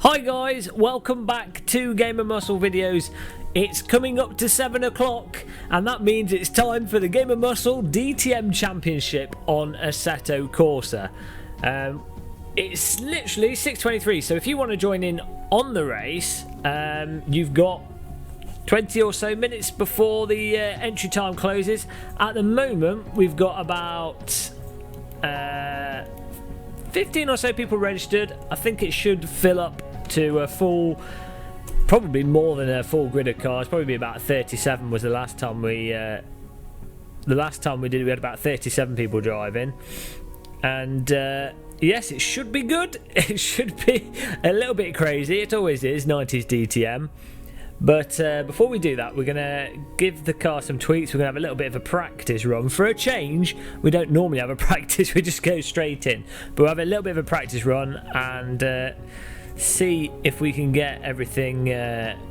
Hi guys, welcome back to Game of Muscle videos. It's coming up to 7 o'clock and that means it's time for the Game of Muscle DTM Championship on ASSETTO CORSA. It's literally 6:23, so if you want to join in on the race, you've got 20 or so minutes before the entry time closes. At the moment we've got about 15 or so people registered. I think it should fill up to a full, probably more than a full grid of cars. Probably about 37 was the last time we did it. We had about 37 people driving, and yes, it should be good. It should be a little bit crazy. It always is 90s DTM. But before we do that, we're going to give the car some tweaks. We're going to have a little bit of a practice run. For a change, we don't normally have a practice, we just go straight in. But we'll have a little bit of a practice run and see if we can get everything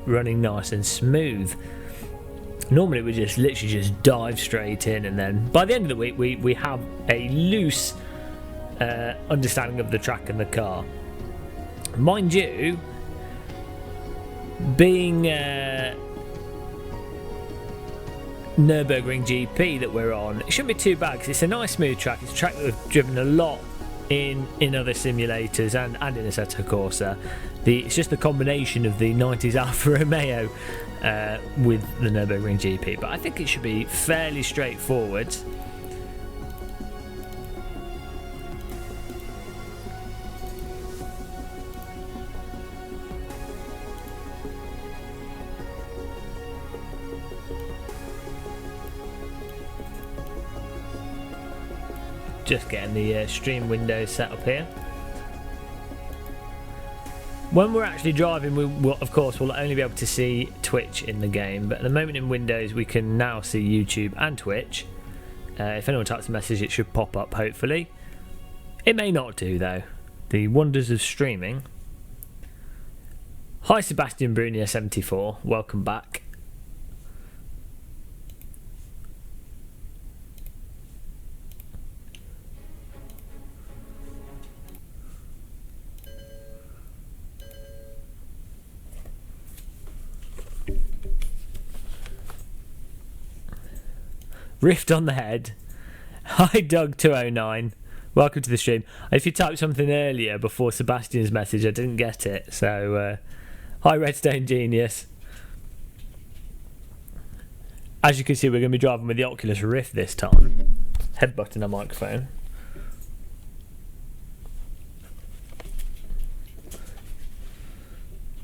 running nice and smooth. Normally we just literally just dive straight in, and then by the end of the week we have a loose understanding of the track and the car. Mind you, being Nürburgring GP that we're on, it shouldn't be too bad because it's a nice smooth track. It's a track that we've driven a lot in other simulators and in ASSETTO CORSA. It's just the combination of the 90s Alfa Romeo with the Nürburgring GP, but I think it should be fairly straightforward. Just getting the stream windows set up here. When we're actually driving, we will, of course, we'll only be able to see Twitch in the game, but at the moment in Windows we can now see YouTube and Twitch. If anyone types a message, it should pop up, hopefully. It may not do, though. The wonders of streaming. Hi Sebastian Brunia74, welcome back. Rift on the head. Hi Doug209, welcome to the stream. If you typed something earlier before Sebastian's message, I didn't get it, so hi Redstone Genius. As you can see, we're going to be driving with the Oculus Rift this time. Headbutting our microphone.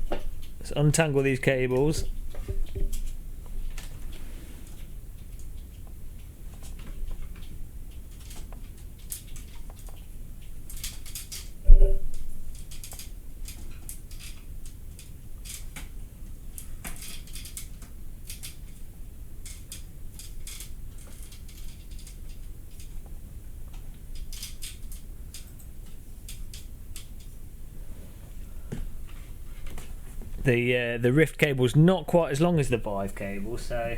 Let's untangle these cables. The Rift cable's not quite as long as the Vive cable, so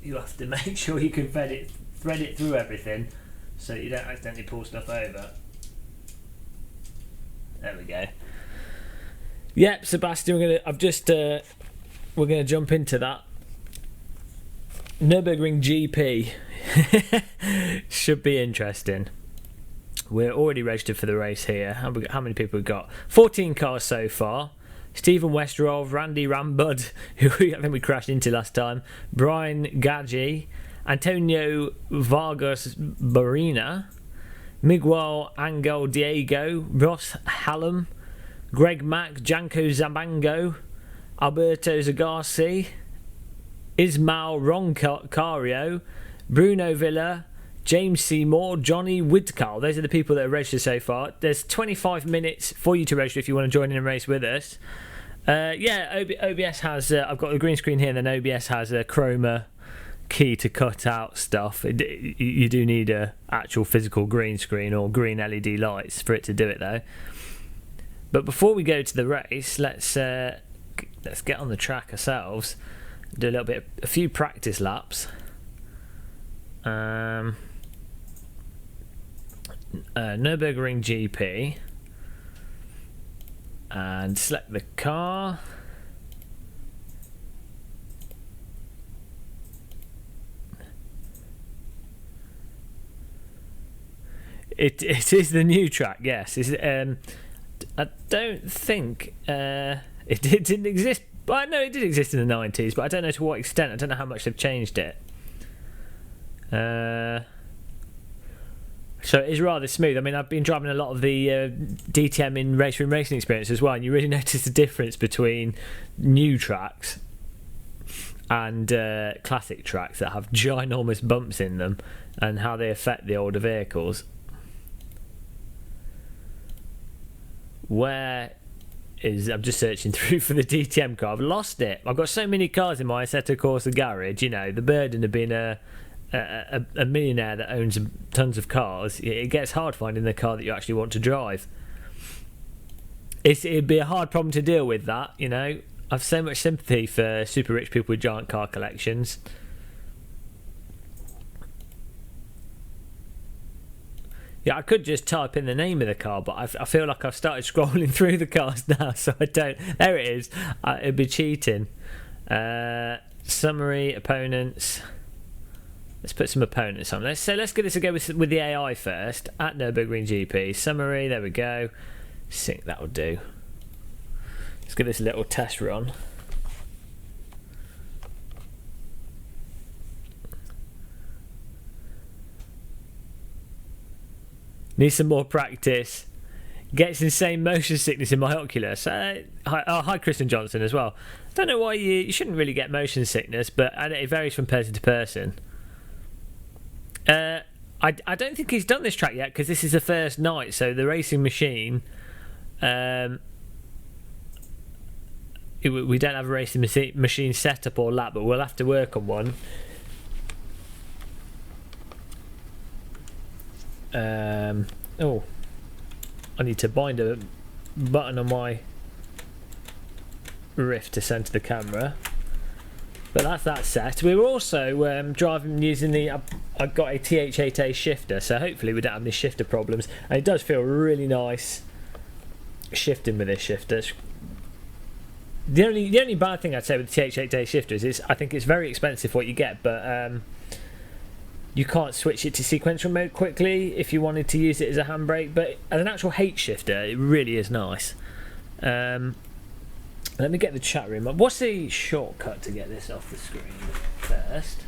you have to make sure you can thread it through everything so that you don't accidentally pull stuff over. There we go. Yep, Sebastian, we're gonna jump into that. Nürburgring GP should be interesting. We're already registered for the race here. How many people we've got? 14 cars so far. Stephen Westerov, Randy Rambud, who I think we crashed into last time, Brian Gadji, Antonio Vargas Barina, Miguel Angel Diego, Ross Hallam, Greg Mack, Janko Zabango, Alberto Zagarci, Ismail Roncario, Bruno Villa, James Seymour, Johnny Widcal. Those are the people that are registered so far. There's 25 minutes for you to register if you want to join in and race with us. Yeah, OBS has, I've got the green screen here, and then OBS has a chroma key to cut out stuff. You do need a actual physical green screen or green LED lights for it to do it though. But before we go to the race, let's get on the track ourselves, do a few practice laps. Nürburgring GP and select the car. It is the new track, yes. I don't think it didn't exist. Well, no, it did exist in the 90s, but I don't know to what extent. I don't know how much they've changed it. So it is rather smooth. I mean, I've been driving a lot of the DTM in racing experience as well, and you really notice the difference between new tracks and classic tracks that have ginormous bumps in them and how they affect the older vehicles. Where is... I'm just searching through for the DTM car. I've lost it. I've got so many cars in my ASSETTO CORSA garage. You know, the burden of being a millionaire that owns tons of cars, it gets hard finding the car that you actually want to drive. It'd be a hard problem to deal with, that, you know. I've so much sympathy for super rich people with giant car collections. Yeah, I could just type in the name of the car, but I feel like I've started scrolling through the cars now, so I don't. There it is. It'd be cheating. Summary, opponents. Let's put some opponents on. Let's give this a go with the AI first. At Nürburgring GP. Summary, there we go. Sync, that'll do. Let's give this a little test run. Need some more practice. Gets insane motion sickness in my Oculus. Hi, Kristen Johnson as well. Don't know why you shouldn't really get motion sickness, but it varies from person to person. I don't think he's done this track yet because this is the first night, so the racing machine... we don't have a racing machine set up or lap, but we'll have to work on one. Oh, I need to bind a button on my Rift to send to the camera. But that's that set. We were also driving using the... I've got a TH8A shifter, so hopefully we don't have any shifter problems. And it does feel really nice shifting with this shifter. The only bad thing I'd say with the TH8A shifter is I think it's very expensive what you get, but you can't switch it to sequential mode quickly if you wanted to use it as a handbrake. But as an actual H shifter, it really is nice. Let me get the chat room up. What's the shortcut to get this off the screen first?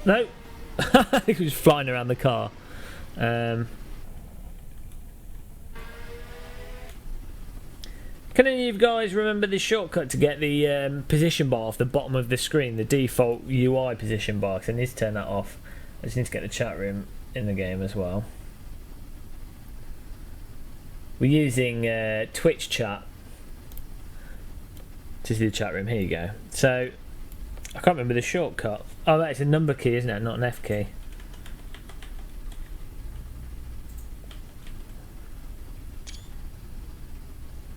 No. I think it was flying around the car. Can any of you guys remember the shortcut to get the position bar off the bottom of the screen, the default UI position bar? Because I need to turn that off. I just need to get the chat room in the game as well. We're using Twitch chat to see the chat room. Here you go. So, I can't remember the shortcut. Oh, that's a number key, isn't it? Not an F key.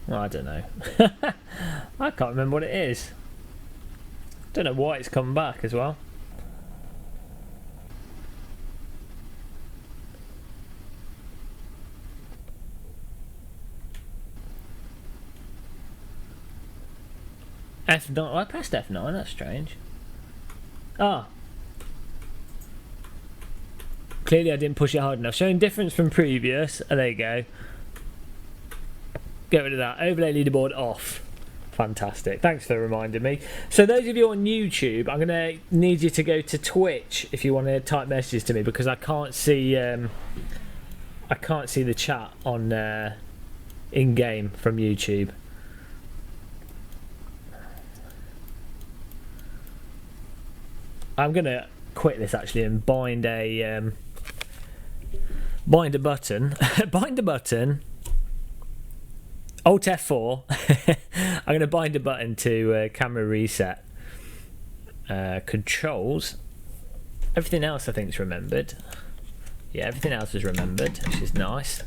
Well, I don't know. I can't remember what it is. Don't know why it's come back as well. F9. Oh, I pressed F9. That's strange. Ah. Clearly I didn't push it hard enough. Showing difference from previous. Oh, there you go. Get rid of that. Overlay leaderboard off. Fantastic. Thanks for reminding me. So those of you on YouTube, I'm going to need you to go to Twitch if you want to type messages to me, because I can't see the chat on in game from YouTube. I'm going to quit this actually and bind a button. Bind a button. Alt F4. I'm going to bind a button to camera reset. Controls. Everything else I think is remembered. Yeah, everything else is remembered, which is nice.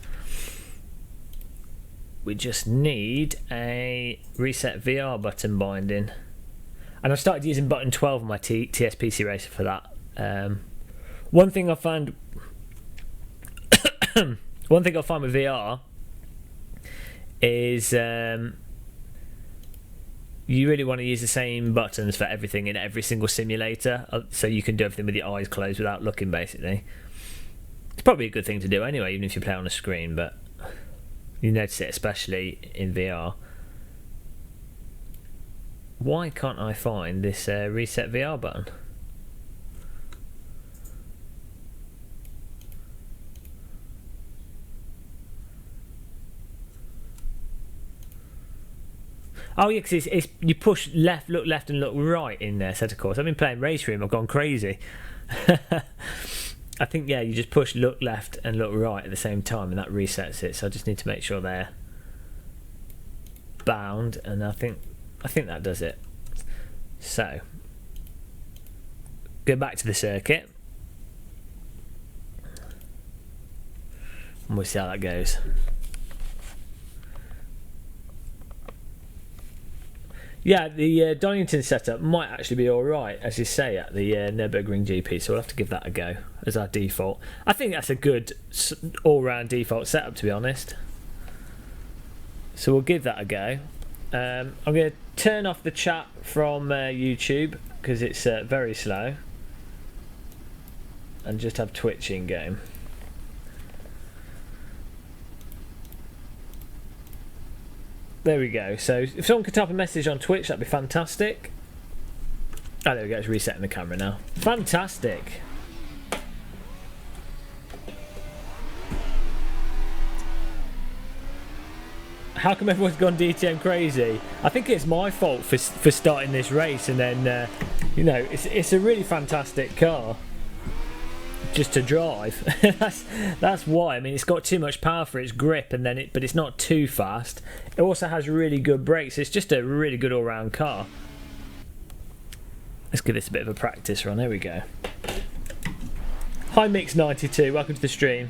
We just need a reset VR button binding. And I've started using button 12 on my TSPC Racer for that. One thing I find one thing I find with VR is you really want to use the same buttons for everything in every single simulator, so you can do everything with your eyes closed without looking, basically. It's probably a good thing to do anyway, even if you play on a screen, but you notice it especially in VR. Why can't I find this reset VR button? Oh yeah, because it's you push left, look left, and look right in there. Set of course. I've been playing Race Room. I've gone crazy. I think yeah, you just push look left and look right at the same time, and that resets it. So I just need to make sure they're bound, and I think that does it. So go back to the circuit, and we'll see how that goes. Yeah, the Donington setup might actually be alright, as you say, at the Nürburgring GP, so we'll have to give that a go as our default. I think that's a good all-round default setup, to be honest. So we'll give that a go. I'm going to turn off the chat from YouTube, because it's very slow, and just have Twitch in game. There we go. So if someone could type a message on Twitch, that'd be fantastic. Oh, there we go. It's resetting the camera now. Fantastic. How come everyone's gone DTM crazy? I think it's my fault for starting this race, and then you know, it's a really fantastic car just to drive. that's why. I mean, it's got too much power for its grip, and then but it's not too fast. It also has really good brakes. It's just a really good all-round car. Let's give this a bit of a practice run. There we go. Hi Mix92, welcome to the stream.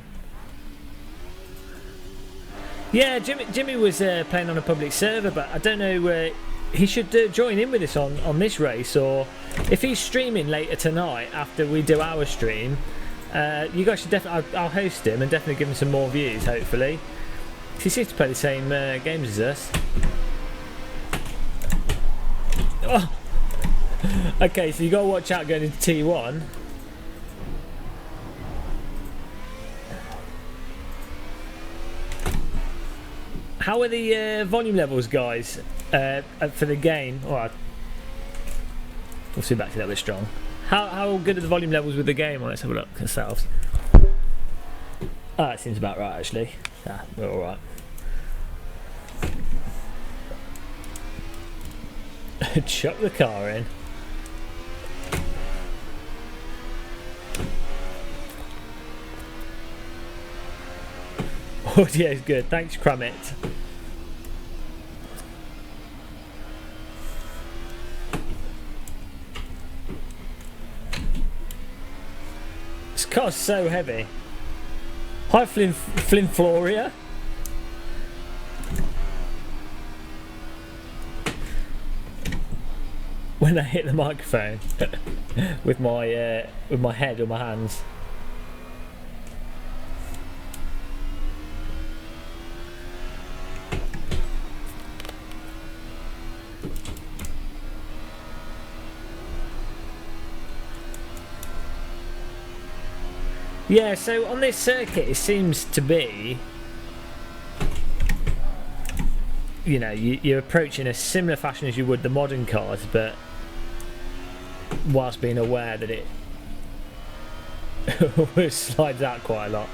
Yeah, Jimmy was playing on a public server, but I don't know. He should join in with us on this race, or if he's streaming later tonight after we do our stream. You guys should definitely. I'll host him and definitely give him some more views, hopefully. He seems to play the same games as us. Oh. Okay, so you got to watch out going into T1. How are the volume levels, guys, for the game? Alright, we'll see back to that a bit strong. How good are the volume levels with the game? Well, let's have a look ourselves. Ah, it seems about right, actually. Yeah, we're alright. Chuck the car in. Audio is good. Thanks, Crummit. This car's so heavy. Hi, Flynn Floria. When I hit the microphone with my head or my hands. Yeah, so on this circuit it seems to be, you know, you approach in a similar fashion as you would the modern cars, but whilst being aware that it slides out quite a lot.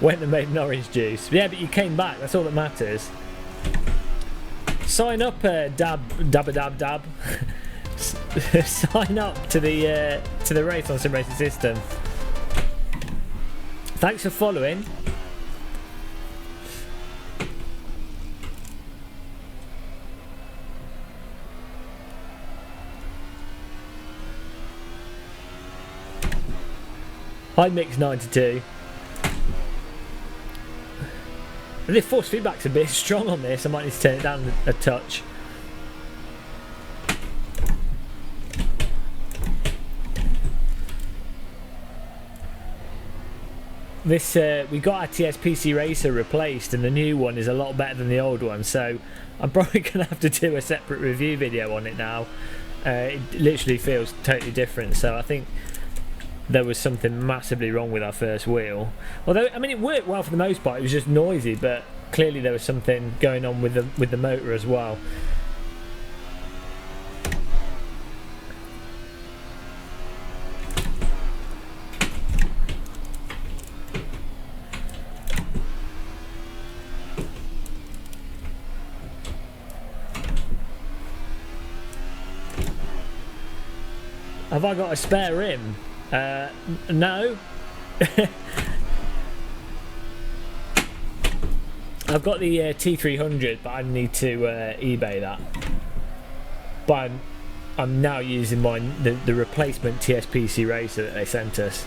Went and made an orange juice. Yeah, but you came back, that's all that matters. Sign up, dab. Sign up to the race on Sim Racing System. Thanks for following. Hi Mix92. The force feedback's a bit strong on this. I might need to turn it down a touch. this we got our TSPC Racer replaced, and the new one is a lot better than the old one, so I'm probably going to have to do a separate review video on it now. It literally feels totally different, so I think there was something massively wrong with our first wheel. Although, I mean, it worked well for the most part, it was just noisy, but clearly there was something going on with the motor as well. Have I got a spare rim? No. I've got the T300, but I need to eBay that. But I'm now using the replacement TSPC Racer that they sent us.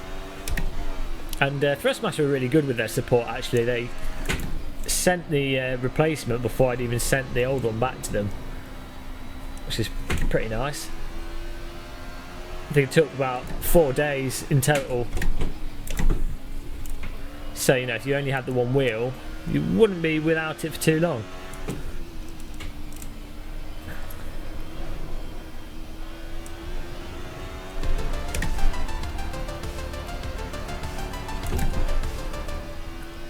And Thrustmaster were really good with their support, actually. They sent the replacement before I'd even sent the old one back to them, which is pretty nice. I think it took about 4 days in total. So, you know, if you only had the one wheel, you wouldn't be without it for too long.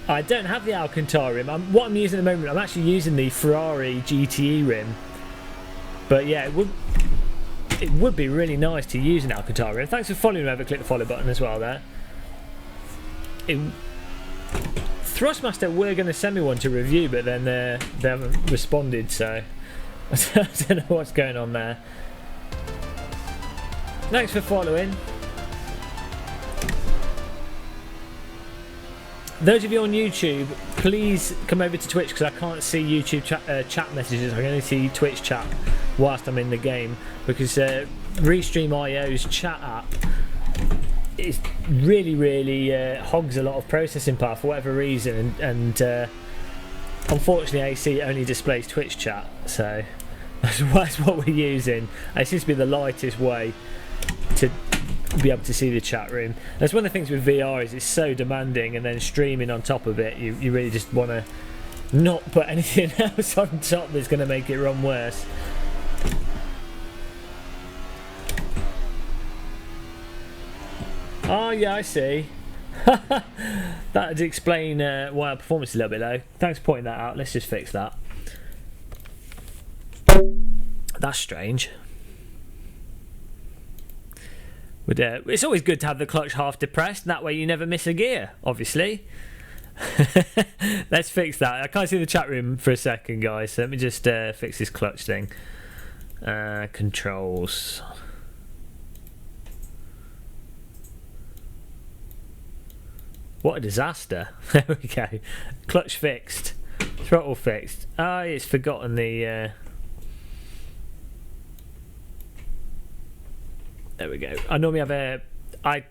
I don't have the Alcantara rim. What I'm using at the moment, I'm actually using the Ferrari GTE rim. But yeah, it would be really nice to use an Alcantara rim. Thanks for following me over. Click the follow button as well there. Thrustmaster were going to send me one to review, but then they haven't responded, so I don't know what's going on there. Thanks for following. Those of you on YouTube, please come over to Twitch, because I can't see YouTube chat messages. I can only see Twitch chat whilst I'm in the game, because Restream.io's chat app is really hogs a lot of processing power for whatever reason, and unfortunately AC only displays Twitch chat, so that's what we're using. It seems to be the lightest way to be able to see the chat room. That's one of the things with VR, is it's so demanding, and then streaming on top of it, you really just want to not put anything else on top that's going to make it run worse. Oh yeah, I see. That would explain why our performance is a little bit low. Thanks for pointing that out. Let's just fix that. That's strange. It's always good to have the clutch half depressed, that way you never miss a gear, obviously. Let's fix that. I can't see the chat room for a second, guys, so let me just fix this clutch thing. Controls. What a disaster. There we go. Clutch fixed. Throttle fixed. Ah, it's forgotten the... There we go. I normally have I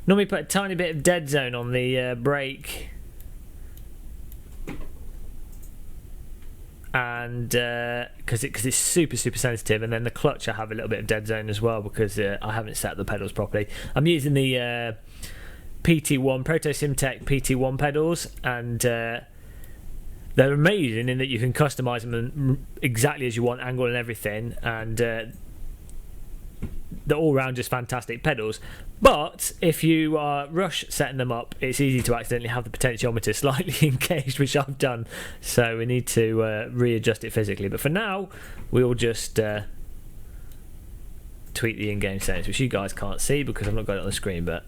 normally put a tiny bit of dead zone on the brake, and because it's super sensitive, and then the clutch I have a little bit of dead zone as well, because I haven't set the pedals properly. I'm using the PT1 Proto Simetik PT1 pedals, and they're amazing in that you can customize them exactly as you want, angle and everything, and they're all round just fantastic pedals. But if you are rush setting them up, it's easy to accidentally have the potentiometer slightly engaged, which I've done, so we need to readjust it physically. But for now, we'll just tweak the in-game settings, which you guys can't see because I've not got it on the screen. But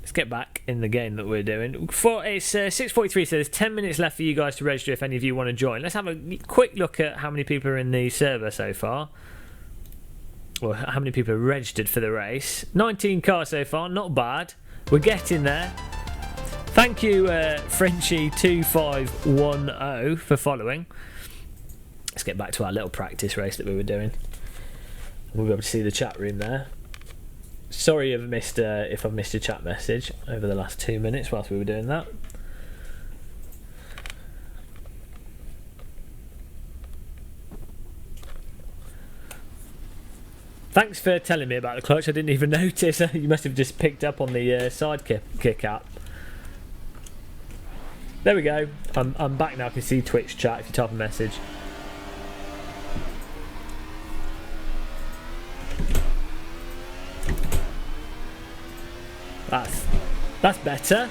let's get back in the game that we're doing. It's 6:43, so there's 10 minutes left for you guys to register if any of you want to join. Let's have a quick look at how many people are in the server so far. Well, how many people are registered for the race. 19 cars so far, not bad. We're getting there. Thank you, Frenchie2510, for following. Let's get back to our little practice race that we were doing. We'll be able to see the chat room there. Sorry if I've missed a chat message over the last 2 minutes whilst we were doing that. Thanks for telling me about the clutch. I didn't even notice. You must have just picked up on the side kick up. There we go. I'm back now. I can see Twitch chat if you type a message. That's better.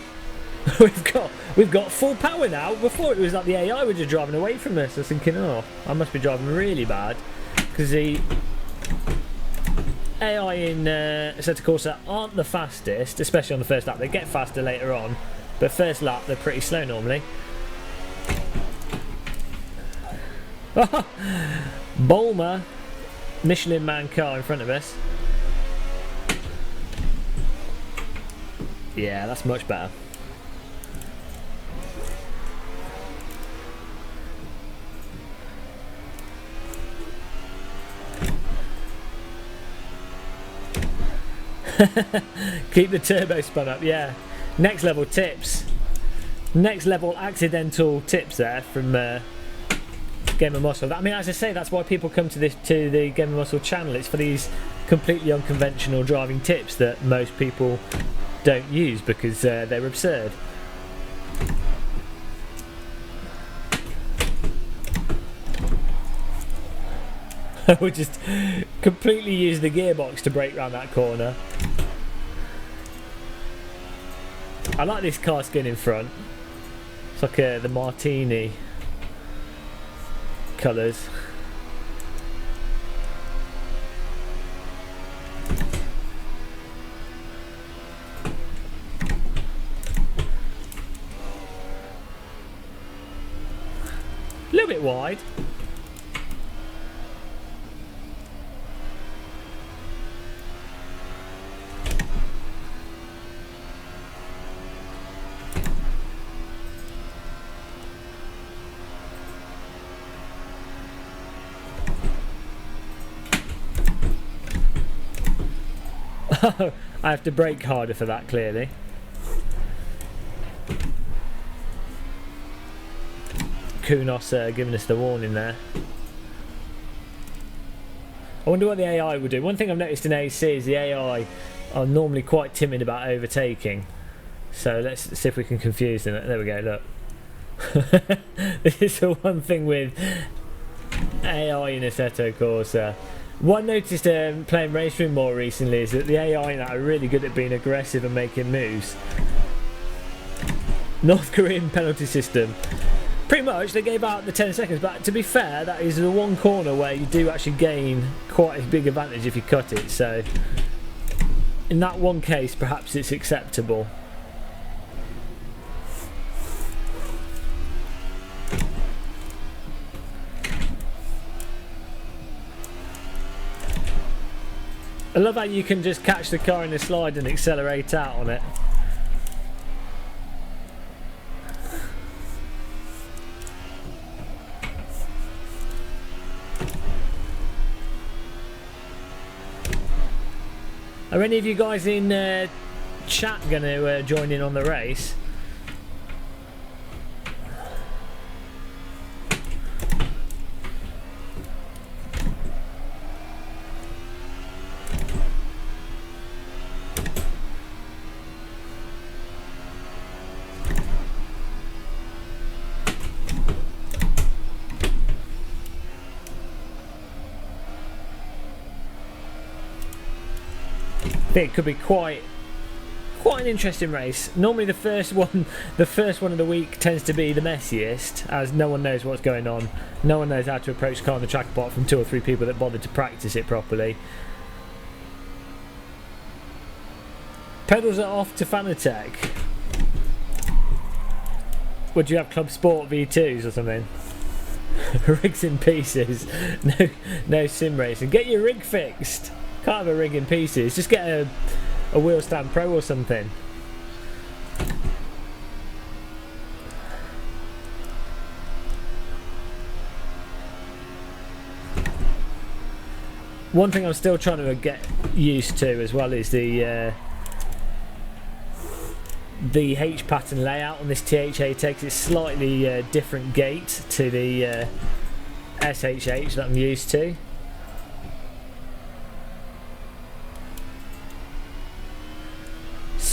we've got full power now. Before it was like the AI were just driving away from us. I was thinking, oh, I must be driving really bad, because the AI in ASSETTO CORSA aren't the fastest, especially on the first lap. They get faster later on, but first lap they're pretty slow normally. Bulmer, Michelin Man car in front of us. Yeah, that's much better. Keep the turbo spun up, yeah. Next level tips. Next level accidental tips there from Game of Muscle. I mean, as I say, that's why people come to the Game of Muscle channel. It's for these completely unconventional driving tips that most people don't use because they're absurd. We'll just completely use the gearbox to brake around that corner. I like this car skin in front. It's like the Martini colours. A little bit wide. I have to brake harder for that, clearly. Kunos giving us the warning there. I wonder what the AI will do. One thing I've noticed in AC is the AI are normally quite timid about overtaking. So let's see if we can confuse them. There we go, look. This is the one thing with AI in ASSETTO CORSA. What I noticed playing Race Room more recently is that the AI in that are really good at being aggressive and making moves. North Korean penalty system. Pretty much they gave out the 10 seconds, but to be fair, that is the one corner where you do actually gain quite a big advantage if you cut it. So in that one case, perhaps it's acceptable. I love how you can just catch the car in the slide and accelerate out on it. Are any of you guys in chat going to join in on the race? I think it could be quite an interesting race. Normally the first one of the week tends to be the messiest, as no one knows what's going on. No one knows how to approach the car on the track apart from 2 or 3 people that bothered to practice it properly. Pedals are off to Fanatec. Would you have Club Sport V2s or something? Rigs in pieces. No sim racing. Get your rig fixed. Can't have a rig in pieces. Just get a wheel stand pro or something. One thing I'm still trying to get used to as well is the H pattern layout on this THA takes a slightly different gate to the SHH that I'm used to.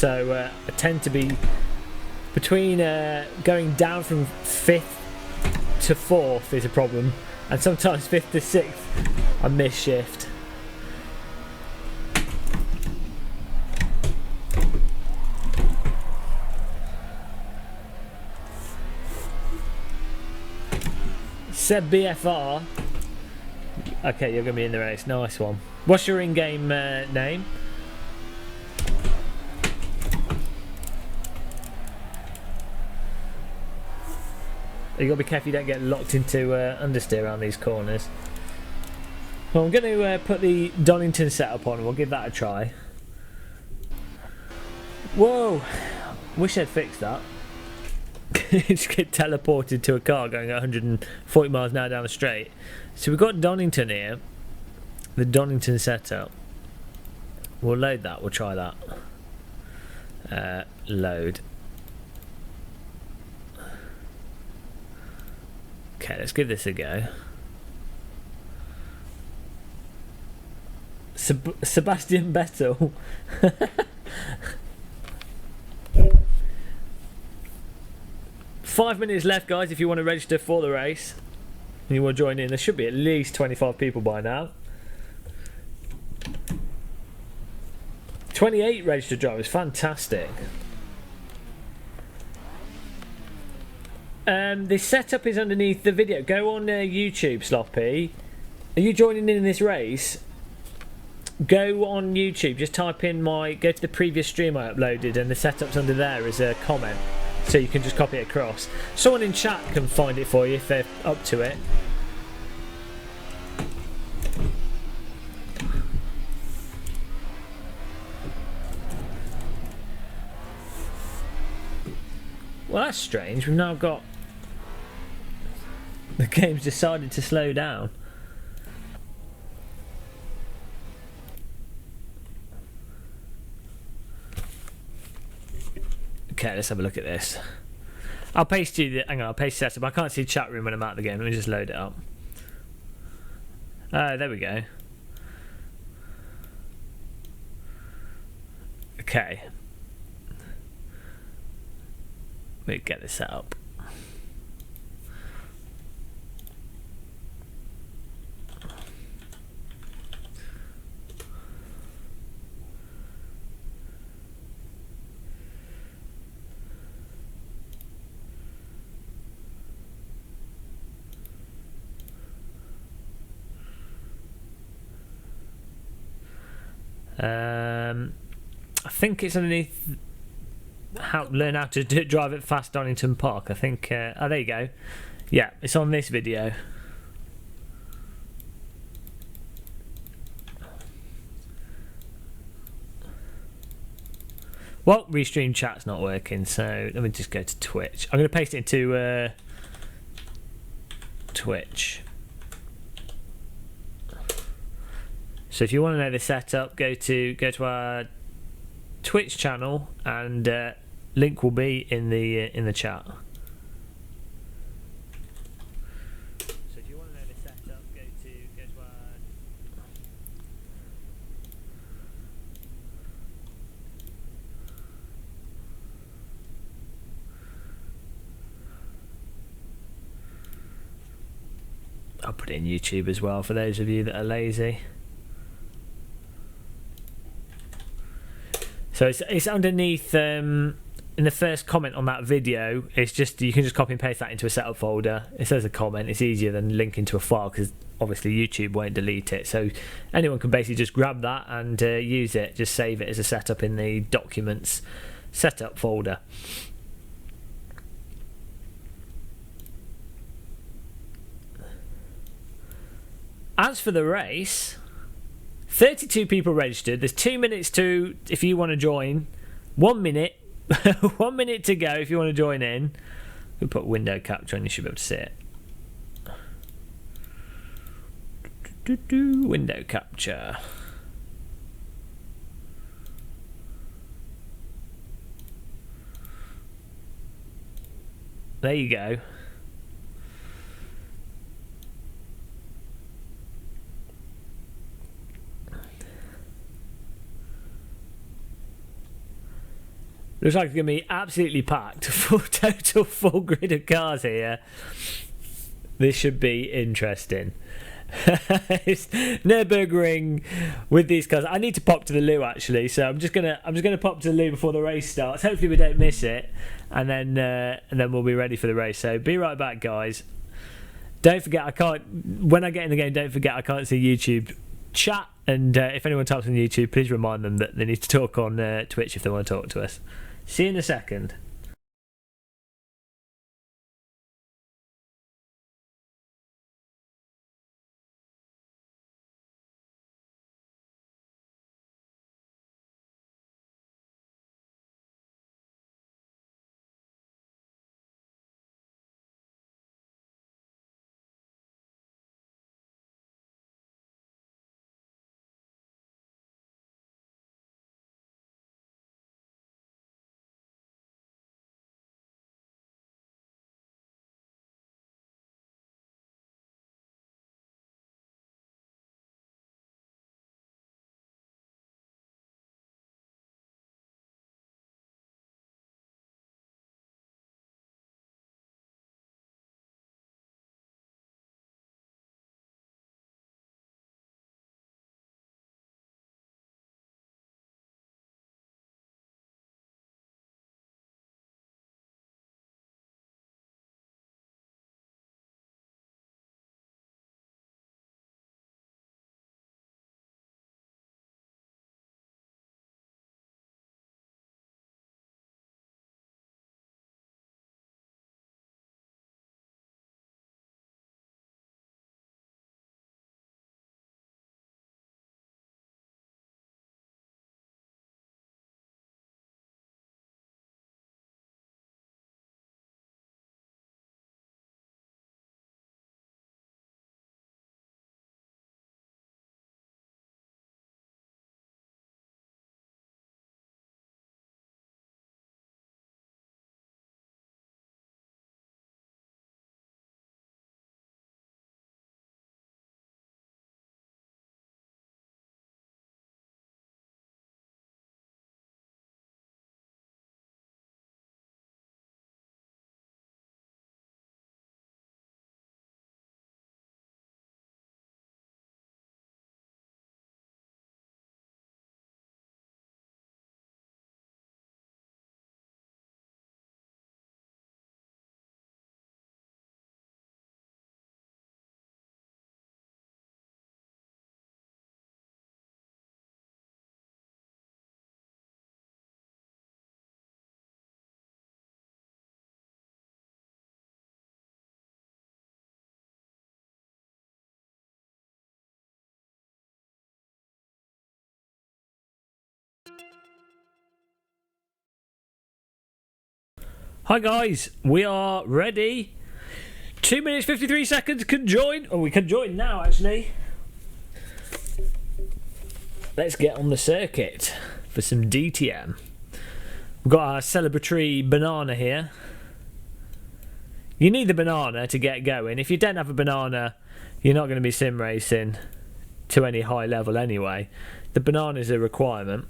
so I tend to be between going down from 5th to 4th is a problem, and sometimes 5th to 6th I miss shift. Said BFR. Okay, you're going to be in the race. Nice one. What's your in-game name? You got to be careful you don't get locked into understeer around these corners. Well, I'm going to put the Donington setup on and we'll give that a try. Whoa! Wish I'd fixed that. Just get teleported to a car going at 140 miles an hour down the straight. So we've got Donington here. The Donington setup. We'll load that. We'll try that. Load. Okay, let's give this a go. Sebastian Vettel. 5 minutes left, guys, if you want to register for the race and you want to join in. There should be at least 25 people by now. 28 registered drivers, fantastic. The setup is underneath the video. Go on YouTube, Sloppy. Are you joining in this race? Go on YouTube, just type in go to the previous stream I uploaded and the setup's under there as a comment. So you can just copy it across. Someone in chat can find it for you if they're up to it. Well, that's strange. We've now got... The game's decided to slow down. Okay, let's have a look at this. I'll paste you the... Hang on, I'll paste the setup. I can't see chat room when I'm out of the game. Let me just load it up. There we go. Okay. Let me get this set up. I think it's underneath learn how to drive at Fast Donington Park. I think oh, there you go. Yeah, it's on this video. Well, restream chat's not working, so let me just go to Twitch. I'm going to paste it into Twitch. So if you want to know the setup, go to our Twitch channel, and link will be in the chat. So if you want to know the setup, go to our... I'll put it in YouTube as well for those of you that are lazy. So it's underneath in the first comment on that video. It's just, you can just copy and paste that into a setup folder. It says a comment. It's easier than linking to a file because obviously YouTube won't delete it. So anyone can basically just grab that and use it. Just save it as a setup in the documents setup folder. As for the race, 32 people registered. There's 2 minutes to, if you want to join. 1 minute. 1 minute to go if you want to join in. We'll put window capture on, you should be able to see it. Window capture. There you go. Looks like it's going to be absolutely packed. Total full grid of cars here. This should be interesting. It's Nürburgring with these cars. I need to pop to the loo actually, so I'm just gonna pop to the loo before the race starts. Hopefully we don't miss it, and then we'll be ready for the race. So be right back, guys. Don't forget, when I get in the game, don't forget I can't see YouTube chat, and if anyone types on YouTube, please remind them that they need to talk on Twitch if they want to talk to us. See you in a second. Hi guys, we are ready. 2 minutes 53 seconds can join. Oh, we can join now actually. Let's get on the circuit for some DTM. We've got our celebratory banana here. You need the banana to get going. If you don't have a banana, you're not going to be sim racing to any high level anyway. The banana is a requirement.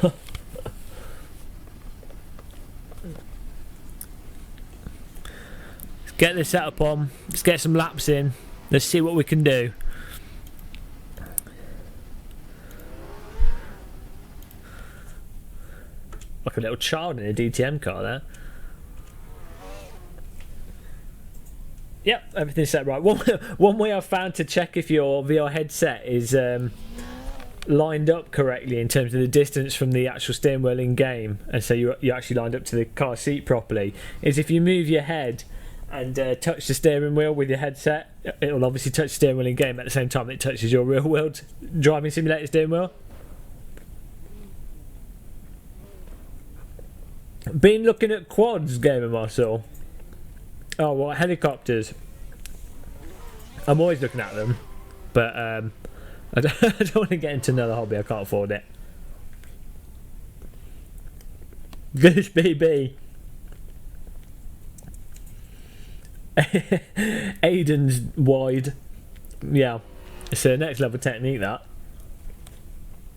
Let's get this setup on. Let's get some laps in. Let's see what we can do. Like a little child in a DTM car there. Yep, everything's set right. One way I've found to check if your VR headset is lined up correctly in terms of the distance from the actual steering wheel in game, and so you're actually lined up to the car seat properly, is if you move your head and touch the steering wheel with your headset, it will obviously touch the steering wheel in game at the same time it touches your real world driving simulator steering wheel. Been looking at quads, Gamer Muscle. Oh, what, helicopters? I'm always looking at them, but I don't want to get into another hobby. I can't afford it. Goose BB. Aiden's wide. Yeah, it's a next level technique that.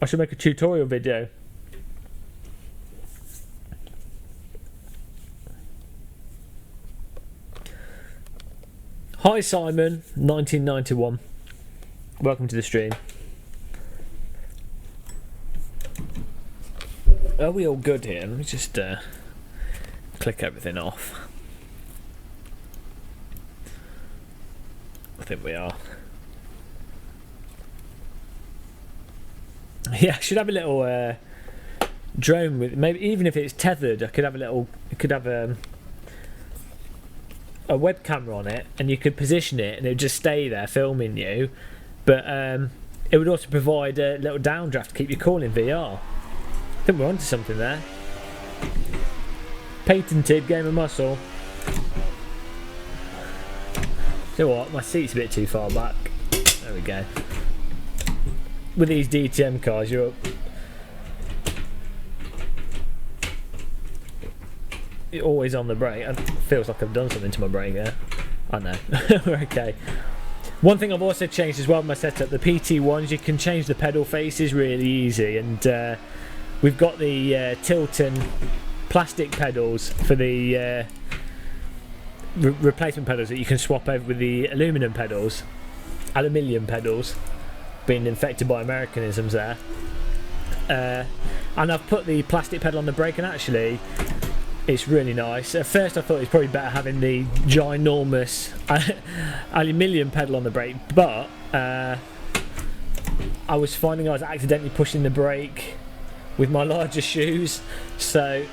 I should make a tutorial video. Hi Simon, 1991. Welcome to the stream. Are we all good here? Let me just click everything off. I think we are. Yeah, I should have a little drone with, maybe even if it's tethered, I could have a little. It could have a web camera on it, and you could position it, and it would just stay there filming you. But it would also provide a little downdraft to keep you cool in VR. I think we're onto something there. Patented game of muscle. You know what? My seat's a bit too far back. There we go. With these DTM cars, you're always on the brake. It feels like I've done something to my brake there. I know. We're okay. One thing I've also changed as well with my setup, the PT1s, you can change the pedal faces really easy, and we've got the Tilton plastic pedals for the replacement pedals that you can swap over with the aluminium pedals, being infected by Americanisms there. And I've put the plastic pedal on the brake, and actually it's really nice. At first I thought it was probably better having the ginormous aluminium pedal on the brake, but I was finding I was accidentally pushing the brake with my larger shoes, so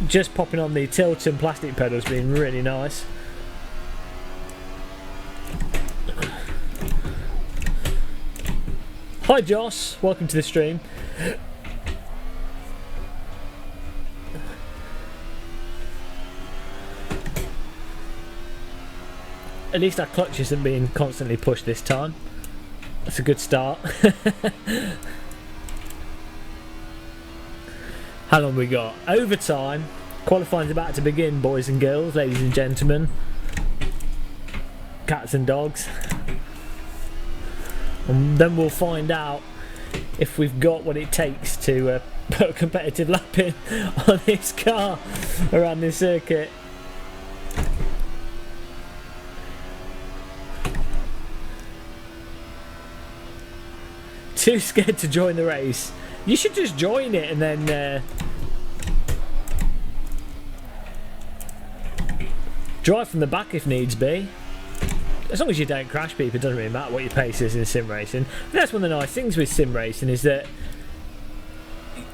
just popping on the Tilton plastic pedal has been really nice. Hi Joss, welcome to the stream. At least our clutch isn't being constantly pushed this time. That's a good start. How long we got? Overtime. Qualifying's about to begin, boys and girls, ladies and gentlemen. Cats and dogs. And then we'll find out if we've got what it takes to put a competitive lap in on this car around this circuit. Too scared to join the race. You should just join it and then drive from the back if needs be. As long as you don't crash people, it doesn't really matter what your pace is in sim racing. But that's one of the nice things with sim racing, is that,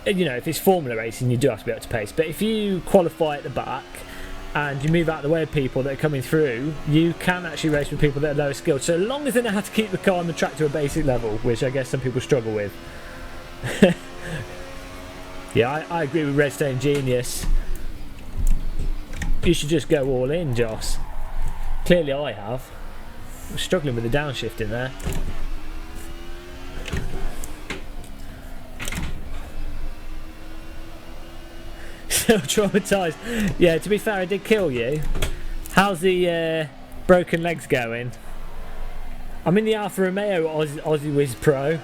you know, if it's formula racing, you do have to be able to pace. But if you qualify at the back and you move out of the way of people that are coming through, you can actually race with people that are lower skilled, so long as they know how to keep the car on the track to a basic level, which I guess some people struggle with. Yeah, I agree with Redstone Genius. You should just go all in, Joss. Clearly I have. I'm struggling with the downshift in there. So traumatised. Yeah, to be fair, I did kill you. How's the broken legs going? I'm in the Alfa Romeo Aussie Wiz Pro.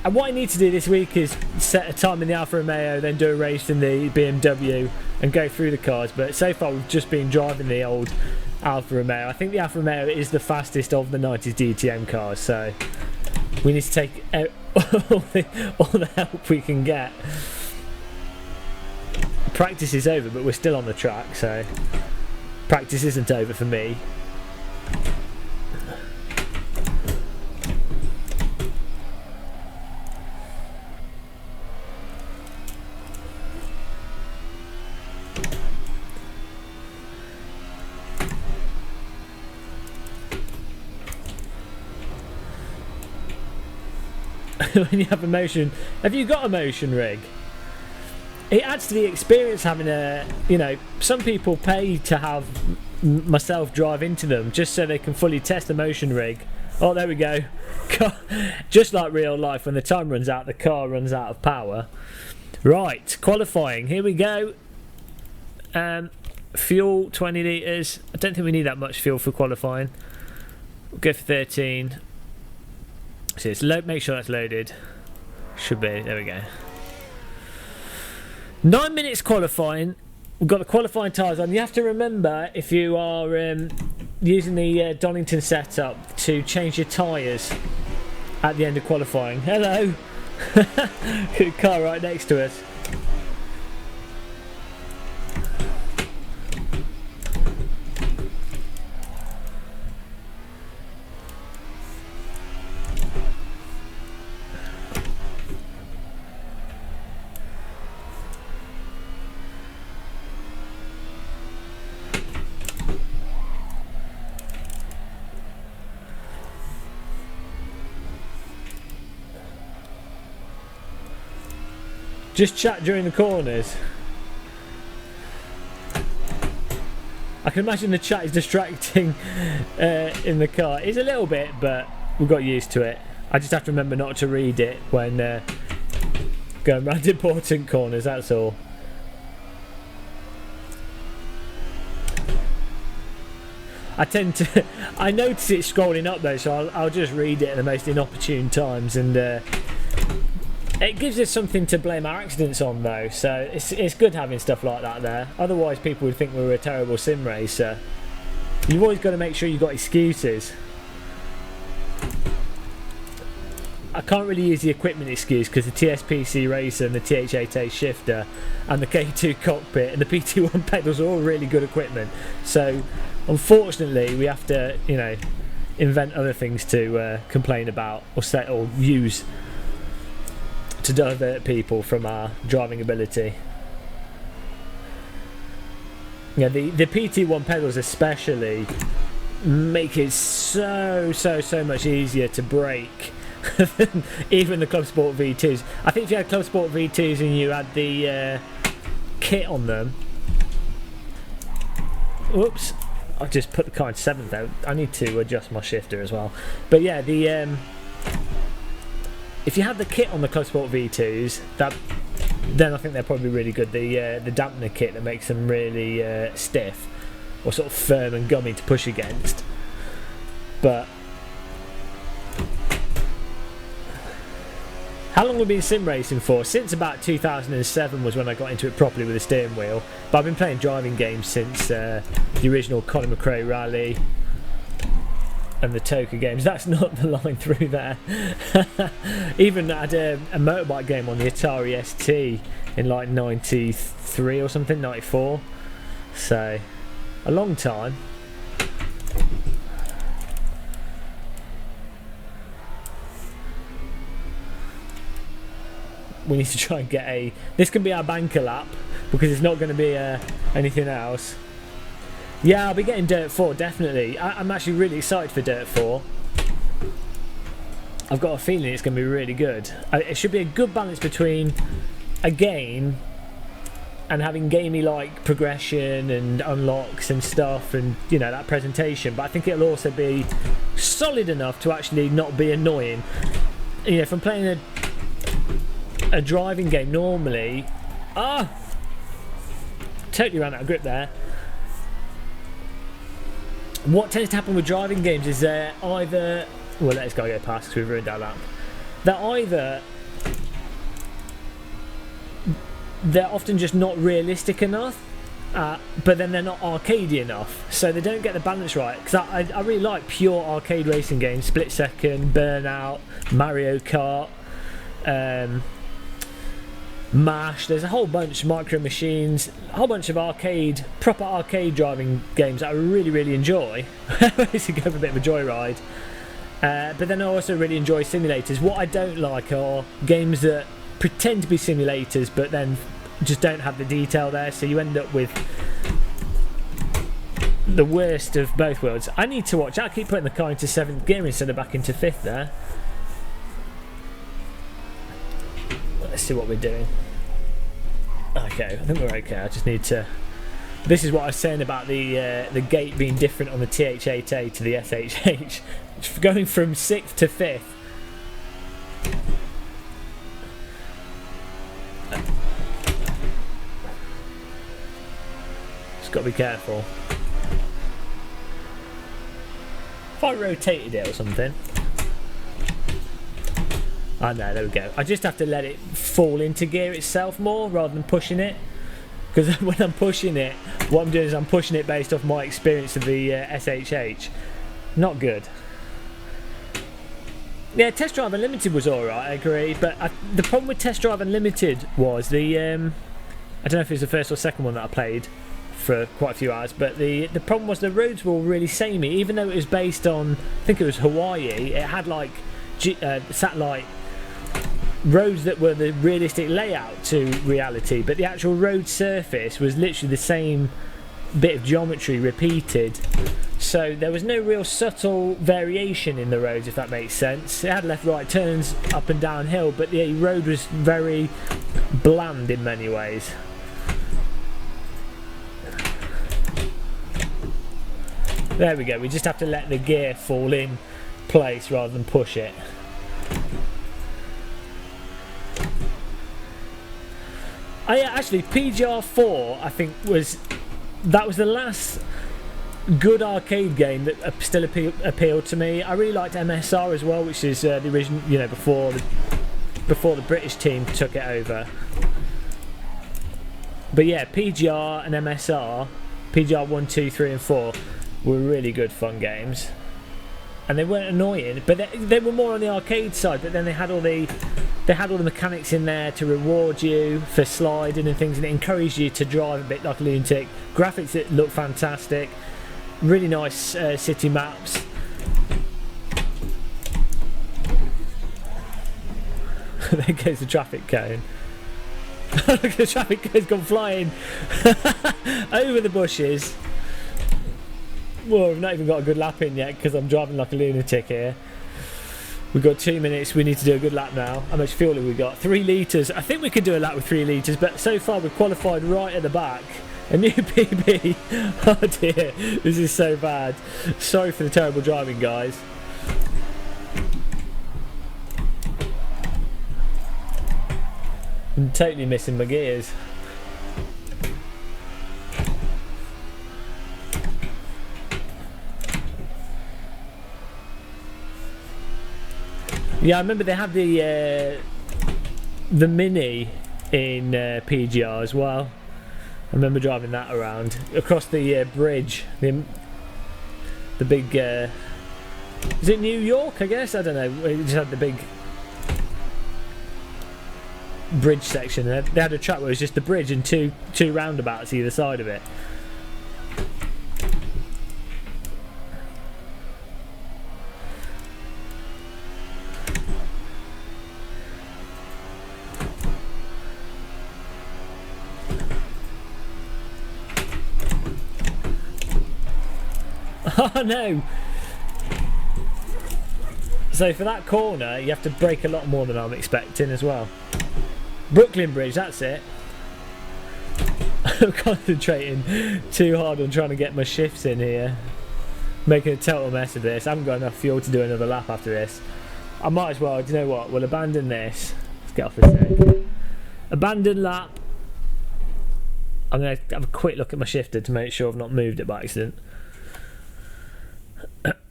And what I need to do this week is set a time in the Alfa Romeo, then do a race in the BMW and go through the cars. But so far we've just been driving the old Alfa Romeo. I think the Alfa Romeo is the fastest of the 90s DTM cars, so we need to take all the help we can get. Practice is over, but we're still on the track, so practice isn't over for me. When you have a motion, have you got a motion rig? It adds to the experience having a, you know, some people pay to have myself drive into them just so they can fully test the motion rig. Oh, there we go. Just like real life, when the time runs out, the car runs out of power. Right, qualifying, here we go. Fuel 20 litres. I don't think we need that much fuel for qualifying. We'll go for 13. So it's make sure that's loaded. Should be. There we go. 9 minutes qualifying. We've got the qualifying tyres on. You have to remember, if you are using the Donington setup, to change your tyres at the end of qualifying. Hello. Car right next to us. Just chat during the corners. I can imagine the chat is distracting in the car. It's a little bit, but we've got used to it. I just have to remember not to read it when going around important corners, that's all. I notice it scrolling up though, so I'll just read it at the most inopportune times, and it gives us something to blame our accidents on though, so it's good having stuff like that there. Otherwise people would think we were a terrible sim racer. You've always got to make sure you've got excuses. I can't really use the equipment excuse because the TSPC racer and the TH8A shifter and the K2 cockpit and the PT1 pedals are all really good equipment. So unfortunately we have to, you know, invent other things to complain about or use to divert people from our driving ability. Yeah, the PT1 pedals especially make it so much easier to brake than even the Club Sport V2s. I think if you had Club Sport V2s and you had the kit on them, whoops, I just put the car in 7th out. I need to adjust my shifter as well. But yeah, if you had the kit on the Club Sport V2s, then I think they're probably really good. The dampener kit that makes them really stiff or sort of firm and gummy to push against. But how long have we been sim racing for? Since about 2007 was when I got into it properly with a steering wheel. But I've been playing driving games since the original Colin McRae Rally and the Toka games. That's not the line through there. Even I had a motorbike game on the Atari ST in like 93 or something, 94. So a long time. We need to try and get this can be our banker lap because it's not going to be anything else. Yeah, I'll be getting Dirt 4 definitely. I'm actually really excited for Dirt 4. I've got a feeling it's going to be really good. It should be a good balance between a game and having gamey like progression and unlocks and stuff, and you know, that presentation. But I think it'll also be solid enough to actually not be annoying. You know, if I'm playing a driving game normally, totally ran out of grip there. What tends to happen with driving games is they're either, well, let this guy go past because we've ruined our lap. They're often just not realistic enough, but then they're not arcadey enough, so they don't get the balance right. Because I really like pure arcade racing games, Split Second, Burnout, Mario Kart, MASH. There's a whole bunch, Micro Machines, a whole bunch of proper arcade driving games that I really enjoy. I used to go for a bit of a joyride. But then I also really enjoy simulators. What I don't like are games that pretend to be simulators but then just don't have the detail there, so you end up with the worst of both worlds. I need to watch. I keep putting the car into 7th gear instead of back into 5th there. Let's see what we're doing. Okay, I think we're okay. I just need to. This is what I was saying about the gate being different on the TH8A to the SHH. Going from 6th to 5th. Just got to be careful. If I rotated it or something. Oh no, there we go. I just have to let it fall into gear itself more rather than pushing it. Because when I'm pushing it, what I'm doing is I'm pushing it based off my experience of the SHH. Not good. Yeah, Test Drive Unlimited was alright, I agree. But the problem with Test Drive Unlimited was the... I don't know if it was the first or second one that I played for quite a few hours, but the problem was the roads were all really samey. Even though it was based on, I think it was Hawaii, it had like satellite roads that were the realistic layout to reality, but the actual road surface was literally the same bit of geometry repeated, so there was no real subtle variation in the roads, if that makes sense. It had left right turns up and down hill, but the road was very bland in many ways. There we go, we just have to let the gear fall in place rather than push it. Actually, PGR 4, I think, was the last good arcade game that still appealed to me. I really liked MSR as well, which is the original, you know, before the British team took it over. But yeah, PGR and MSR, PGR 1, 2, 3 and 4 were really good fun games. And they weren't annoying, but they were more on the arcade side, but then they had all the mechanics in there to reward you for sliding and things, and it encouraged you to drive a bit like a lunatic. Graphics that look fantastic, really nice city maps. There goes the traffic cone. Look, the traffic cone's gone flying over the bushes. Well, we've not even got a good lap in yet because I'm driving like a lunatic here. We've got 2 minutes, we need to do a good lap now. How much fuel have we got? 3 litres. I think we could do a lap with 3 litres, but so far we've qualified right at the back. A new PB. Oh dear, this is so bad. Sorry for the terrible driving, guys. I'm totally missing my gears. Yeah, I remember they had the Mini in PGR as well. I remember driving that around across the bridge. The big... is it New York, I guess? I don't know. It just had the big bridge section. They had a track where it was just the bridge and two roundabouts either side of it. Oh no! So for that corner you have to brake a lot more than I'm expecting as well. Brooklyn Bridge, that's it. I'm concentrating too hard on trying to get my shifts in here. Making a total mess of this. I haven't got enough fuel to do another lap after this. I might as well, do you know what, we'll abandon this. Let's get off this thing. Abandon lap. I'm going to have a quick look at my shifter to make sure I've not moved it by accident.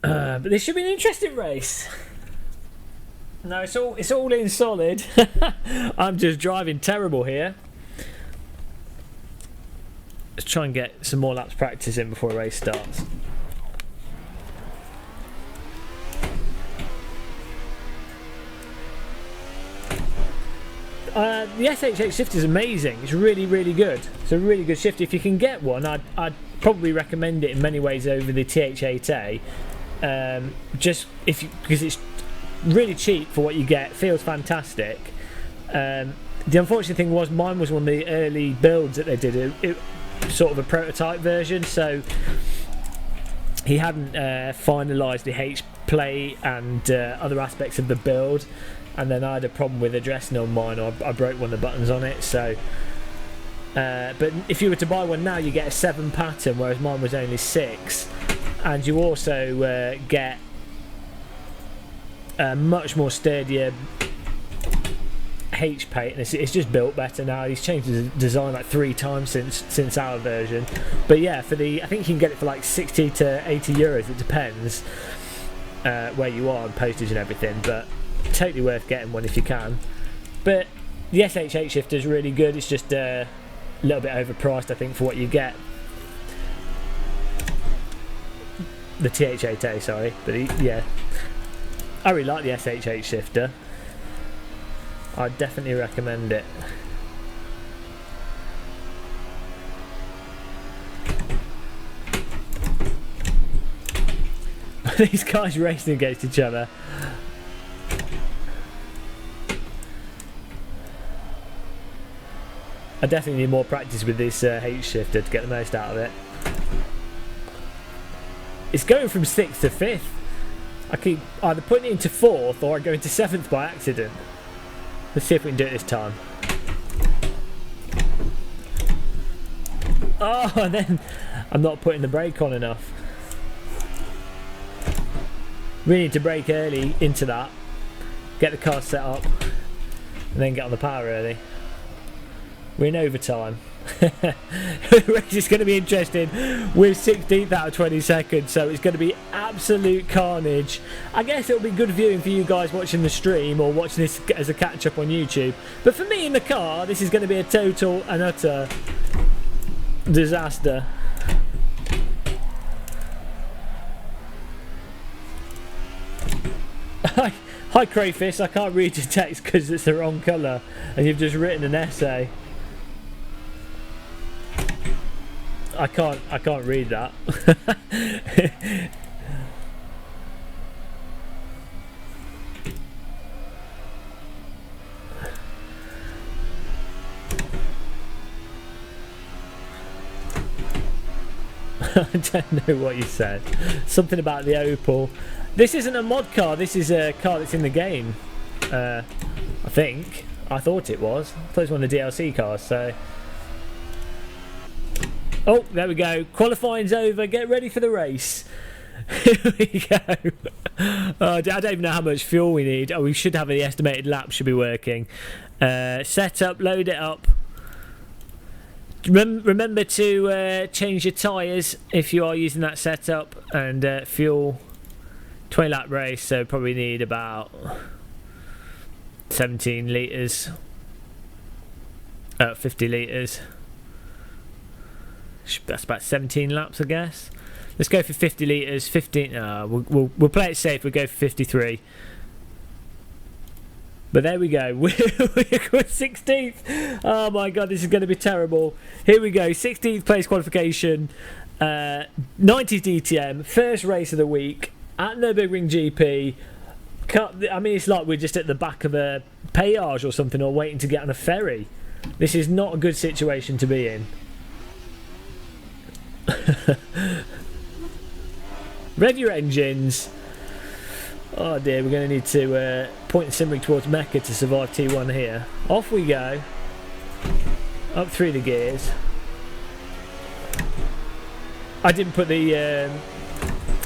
But this should be an interesting race. No, it's all in solid. I'm just driving terrible here. Let's try and get some more laps practice in before a race starts. The SHH shift is amazing. It's really, really good. It's a really good shift. If you can get one, I'd probably recommend it in many ways over the TH8A. Just because it's really cheap for what you get, feels fantastic. The unfortunate thing was mine was one of the early builds that they did. It sort of a prototype version, so he hadn't finalised the H plate and other aspects of the build. And then I had a problem with addressing on mine, or I broke one of the buttons on it. So, but if you were to buy one now, you get a 7 pattern, whereas mine was only 6, and you also get a much more sturdier H paint, and it's just built better now. He's changed the design like 3 times since our version. But yeah, I think you can get it for like 60 to 80 euros. It depends where you are and postage and everything, but totally worth getting one if you can. But the SH8 shifter is really good. It's just a little bit overpriced, I think, for what you get. The TH8A, sorry, but yeah, I really like the SH8 shifter. I'd definitely recommend it. These guys racing against each other. I definitely need more practice with this H shifter to get the most out of it. It's going from 6th to 5th. I keep either putting it into 4th or I go into 7th by accident. Let's see if we can do it this time. Oh, and then I'm not putting the brake on enough. We need to brake early into that, get the car set up, and then get on the power early. We're in overtime. The race is going to be interesting. We're 16th out of 20 seconds, so it's going to be absolute carnage. I guess it'll be good viewing for you guys watching the stream or watching this as a catch up on YouTube. But for me in the car, this is going to be a total and utter disaster. Hi Crayfish, I can't read your text because it's the wrong colour and you've just written an essay. I can't read that. I don't know what you said. Something about the Opel. This isn't a mod car, this is a car that's in the game. I think. I thought it was. I thought it was one of the DLC cars, so. Oh, there we go. Qualifying's over. Get ready for the race. Here we go. I don't even know how much fuel we need. Oh, we should have the estimated lap should be working. Set up, load it up. Remember to change your tyres if you are using that setup, and fuel. 20 lap race, so probably need about 17 litres. 50 litres. That's about 17 laps, I guess. Let's go for 50 litres. 15. We'll play it safe. We'll go for 53. But there we go. We're 16th. Oh my god, this is going to be terrible. Here we go. 16th place qualification. 90s DTM. First race of the week at Nürburgring GP. I mean, it's like we're just at the back of a péage or something, or waiting to get on a ferry. This is not a good situation to be in. Rev your engines. Oh dear, we're going to need to point the Simetik towards Mecca to survive T1 here. Off we go. Up through the gears. I didn't put the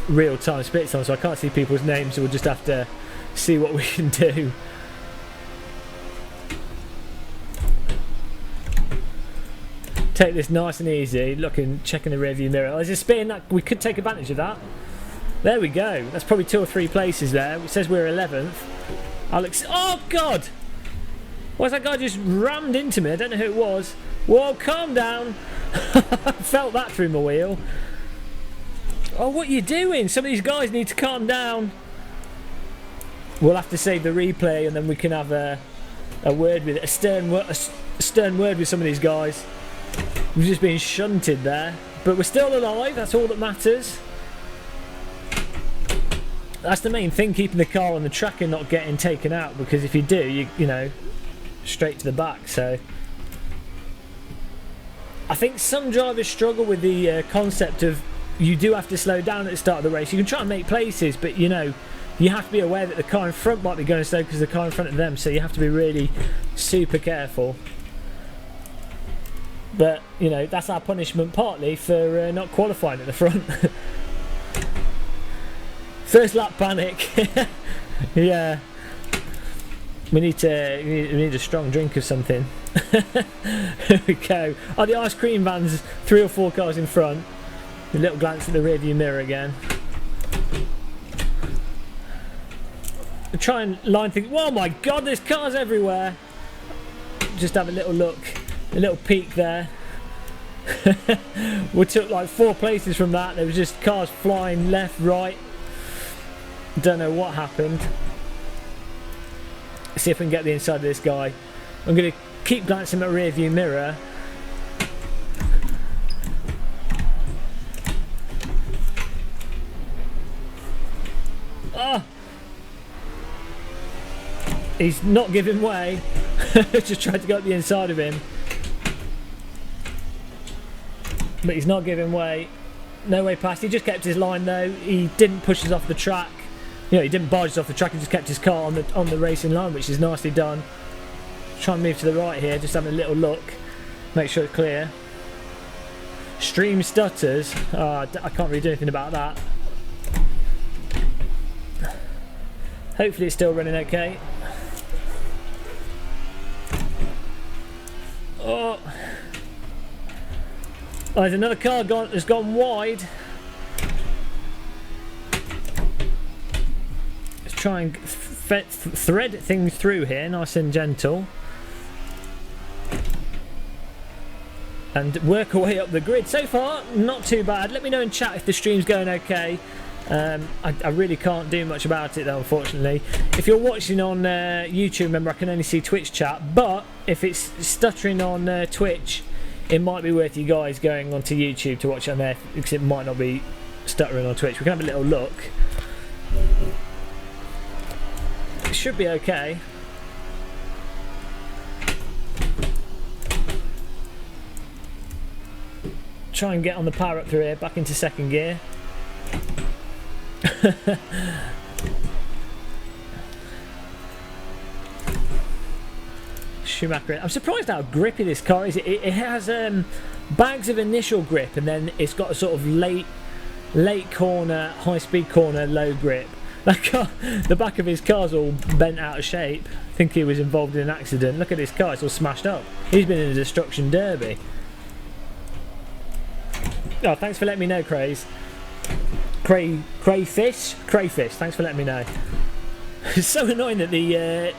real-time splits on, so I can't see people's names, so we'll just have to see what we can do. Take this nice and easy, checking the rearview mirror. There's a spin that we could take advantage of that. There we go. That's probably 2 or 3 places there. It says we're 11th. Alex, oh god! Why's that guy just rammed into me? I don't know who it was. Whoa, calm down. I felt that through my wheel. Oh, what are you doing? Some of these guys need to calm down. We'll have to save the replay, and then we can have a word with a stern word with some of these guys. We've just been shunted there, but we're still alive. That's all that matters. That's the main thing, keeping the car on the track and not getting taken out, because if you do, you know, straight to the back. So I think some drivers struggle with the concept of you do have to slow down at the start of the race. You can try and make places, but you know, you have to be aware that the car in front might be going slow because the car in front of them, so you have to be really super careful. But you know, that's our punishment partly for not qualifying at the front. First lap panic. Yeah. We need a strong drink of something. Here we go. Oh, the ice cream van's 3 or 4 cars in front. A little glance at the rearview mirror again. Try and line things. Oh my god, there's cars everywhere. Just have a little look, a little peek there. We took like 4 places from that. There was just cars flying left, right. Don't know what happened. See if we can get the inside of this guy. I'm going to keep glancing at my rear view mirror. Ah! He's not giving way. Just tried to go up the inside of him. But he's not giving way. No way past. He just kept his line though. He didn't push us off the track. You know, he didn't barge us off the track. He just kept his car on the racing line, which is nicely done. Try and move to the right here. Just having a little look. Make sure it's clear. Stream stutters. I can't really do anything about that. Hopefully it's still running okay. Oh, there's another car has gone wide. Let's try and thread things through here, nice and gentle, and work our way up the grid. So far, not too bad. Let me know in chat if the stream's going okay. I really can't do much about it though, unfortunately. If you're watching on YouTube, remember I can only see Twitch chat, but if it's stuttering on Twitch, it might be worth you guys going onto YouTube to watch it on there, because it might not be stuttering on Twitch. We can have a little look. It should be okay. Try and get on the power up through here, back into second gear. Schumacher. I'm surprised how grippy this car is. It has bags of initial grip, and then it's got a sort of late corner, high speed corner, low grip. That car, the back of his car's all bent out of shape. I think he was involved in an accident. Look at this car, it's all smashed up. He's been in a destruction derby. Oh, thanks for letting me know, Crayfish. Thanks for letting me know. It's so annoying that the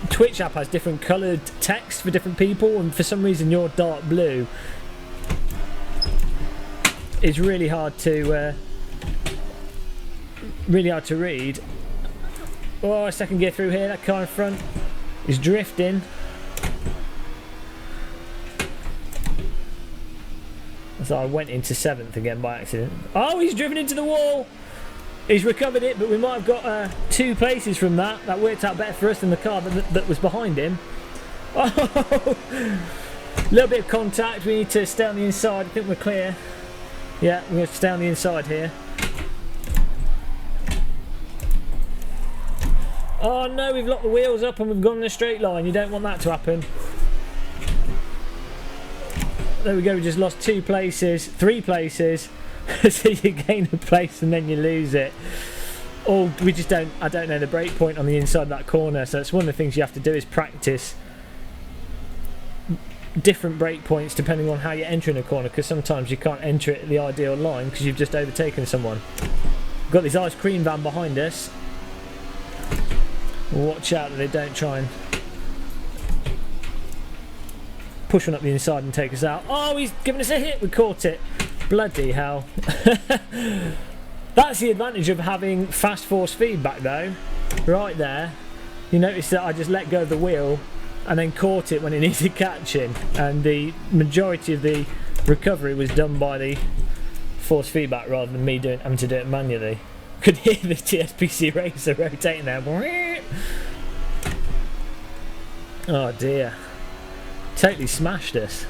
Twitch app has different coloured text for different people, and for some reason your dark blue is really hard to read. Oh, second gear through here. That car in front is drifting. So I went into 7th again by accident. Oh, he's driven into the wall. He's recovered it, but we might have got 2 places from that. That worked out better for us than the car that was behind him. Oh, a little bit of contact. We need to stay on the inside. I think we're clear. Yeah, we're going to stay on the inside here. Oh no, we've locked the wheels up and we've gone in a straight line. You don't want that to happen. There we go, we just lost 2 places, 3 places. So you gain a place and then you lose it. Or we just don't, I don't know the brake point on the inside of that corner. So it's one of the things you have to do is practice different brake points depending on how you're entering a corner, because sometimes you can't enter it at the ideal line because you've just overtaken someone. We've got this ice cream van behind us. Watch out that they don't try and push one up the inside and take us out. Oh, he's giving us a hit. We caught it. Bloody hell. That's the advantage of having fast force feedback though. Right there. You notice that I just let go of the wheel and then caught it when it needed catching. And the majority of the recovery was done by the force feedback rather than me having to do it manually. Could hear the TSPC racer rotating there. Oh dear. Totally smashed us.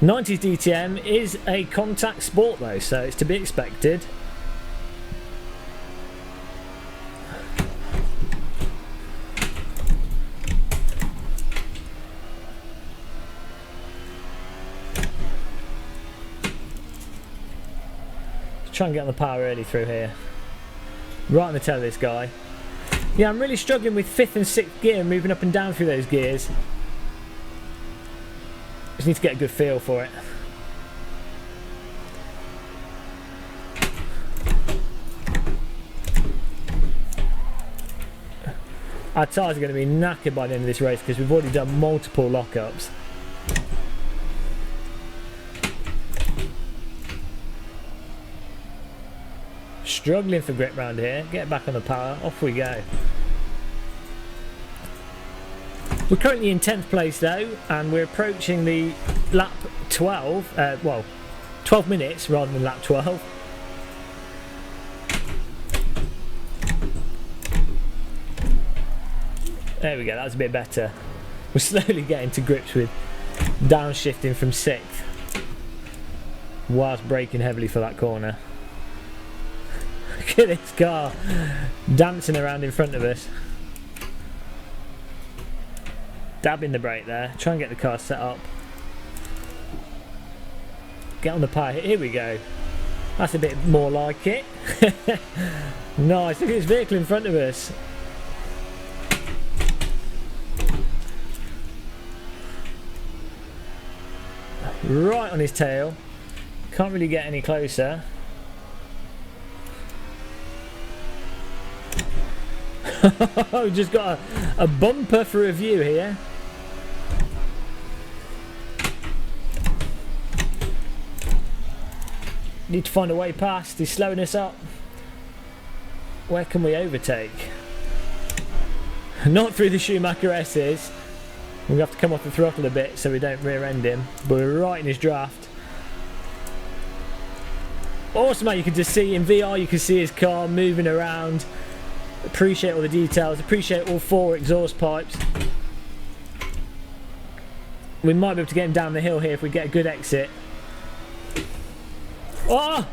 90s DTM is a contact sport though, so it's to be expected. Let's try and get on the power early through here. Right on the tail of this guy. Yeah, I'm really struggling with 5th and 6th gear, moving up and down through those gears. Just need to get a good feel for it. Our tyres are going to be knackered by the end of this race because we've already done multiple lockups. Struggling for grip round here. Get back on the power. Off we go. We're currently in 10th place though, and we're approaching the lap 12. Well, 12 minutes rather than lap 12. There we go, that's a bit better. We're slowly getting to grips with downshifting from 6th whilst braking heavily for that corner. Look at this car dancing around in front of us. Dabbing the brake there, try and get the car set up. Get on the power, here we go. That's a bit more like it. Nice, look at this vehicle in front of us. Right on his tail. Can't really get any closer. Just got a bumper for review here. Need to find a way past. He's slowing us up. Where can we overtake? Not through the Schumacher S's. We're going to have to come off the throttle a bit so we don't rear end him. But we're right in his draft. Awesome, mate. You can just see in VR, you can see his car moving around. Appreciate all the details. Appreciate all 4 exhaust pipes. We might be able to get him down the hill here if we get a good exit. Oh!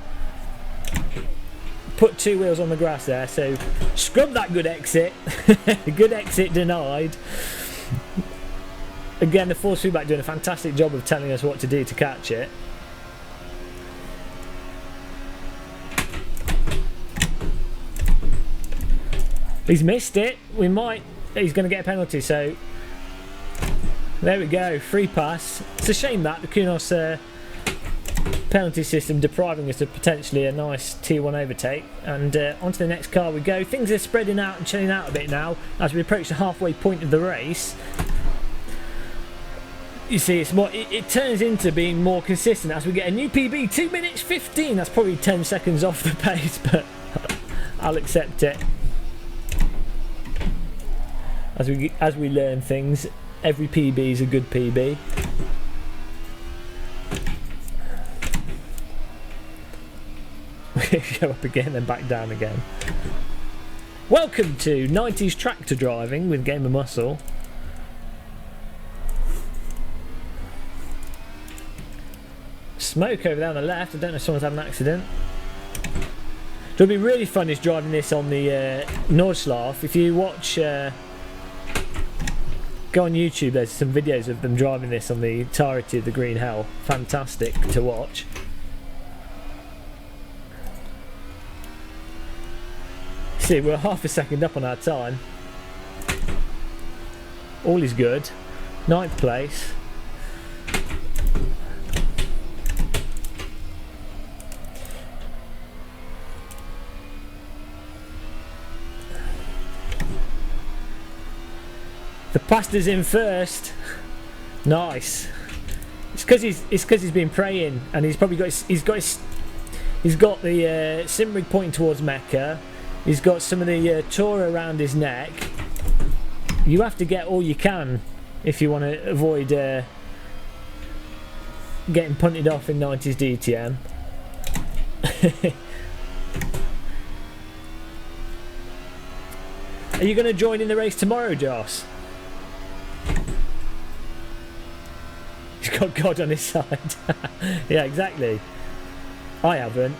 Put 2 wheels on the grass there, so scrub that good exit. Good exit denied. Again, the force feedback doing a fantastic job of telling us what to do to catch it. He's missed it. We might. He's going to get a penalty, so there we go. Free pass. It's a shame that the Kunos penalty system depriving us of potentially a nice T1 overtake. And onto the next car we go. Things are spreading out and chilling out a bit now as we approach the halfway point of the race. You see, it's more. It turns into being more consistent as we get a new PB. 2 minutes 15. That's probably 10 seconds off the pace, but I'll accept it. As we learn things, every PB is a good PB. We go up again and back down again. Welcome to 90s tractor driving with Game of Muscle. Smoke over there on the left. I don't know if someone's had an accident. What'll be really fun is driving this on the Nordschleife. If you watch, go on YouTube, there's some videos of them driving this on the entirety of the Green Hell. Fantastic to watch. See, we're half a second up on our time. All is good. 9th place. The pasta's in first. Nice. It's because he's been praying, and he's probably got he's got the sim rig pointing towards Mecca. He's got some of the tour around his neck. You have to get all you can if you want to avoid getting punted off in 90s DTM. Are you going to join in the race tomorrow, Joss? He's got God on his side. Yeah, exactly. I haven't.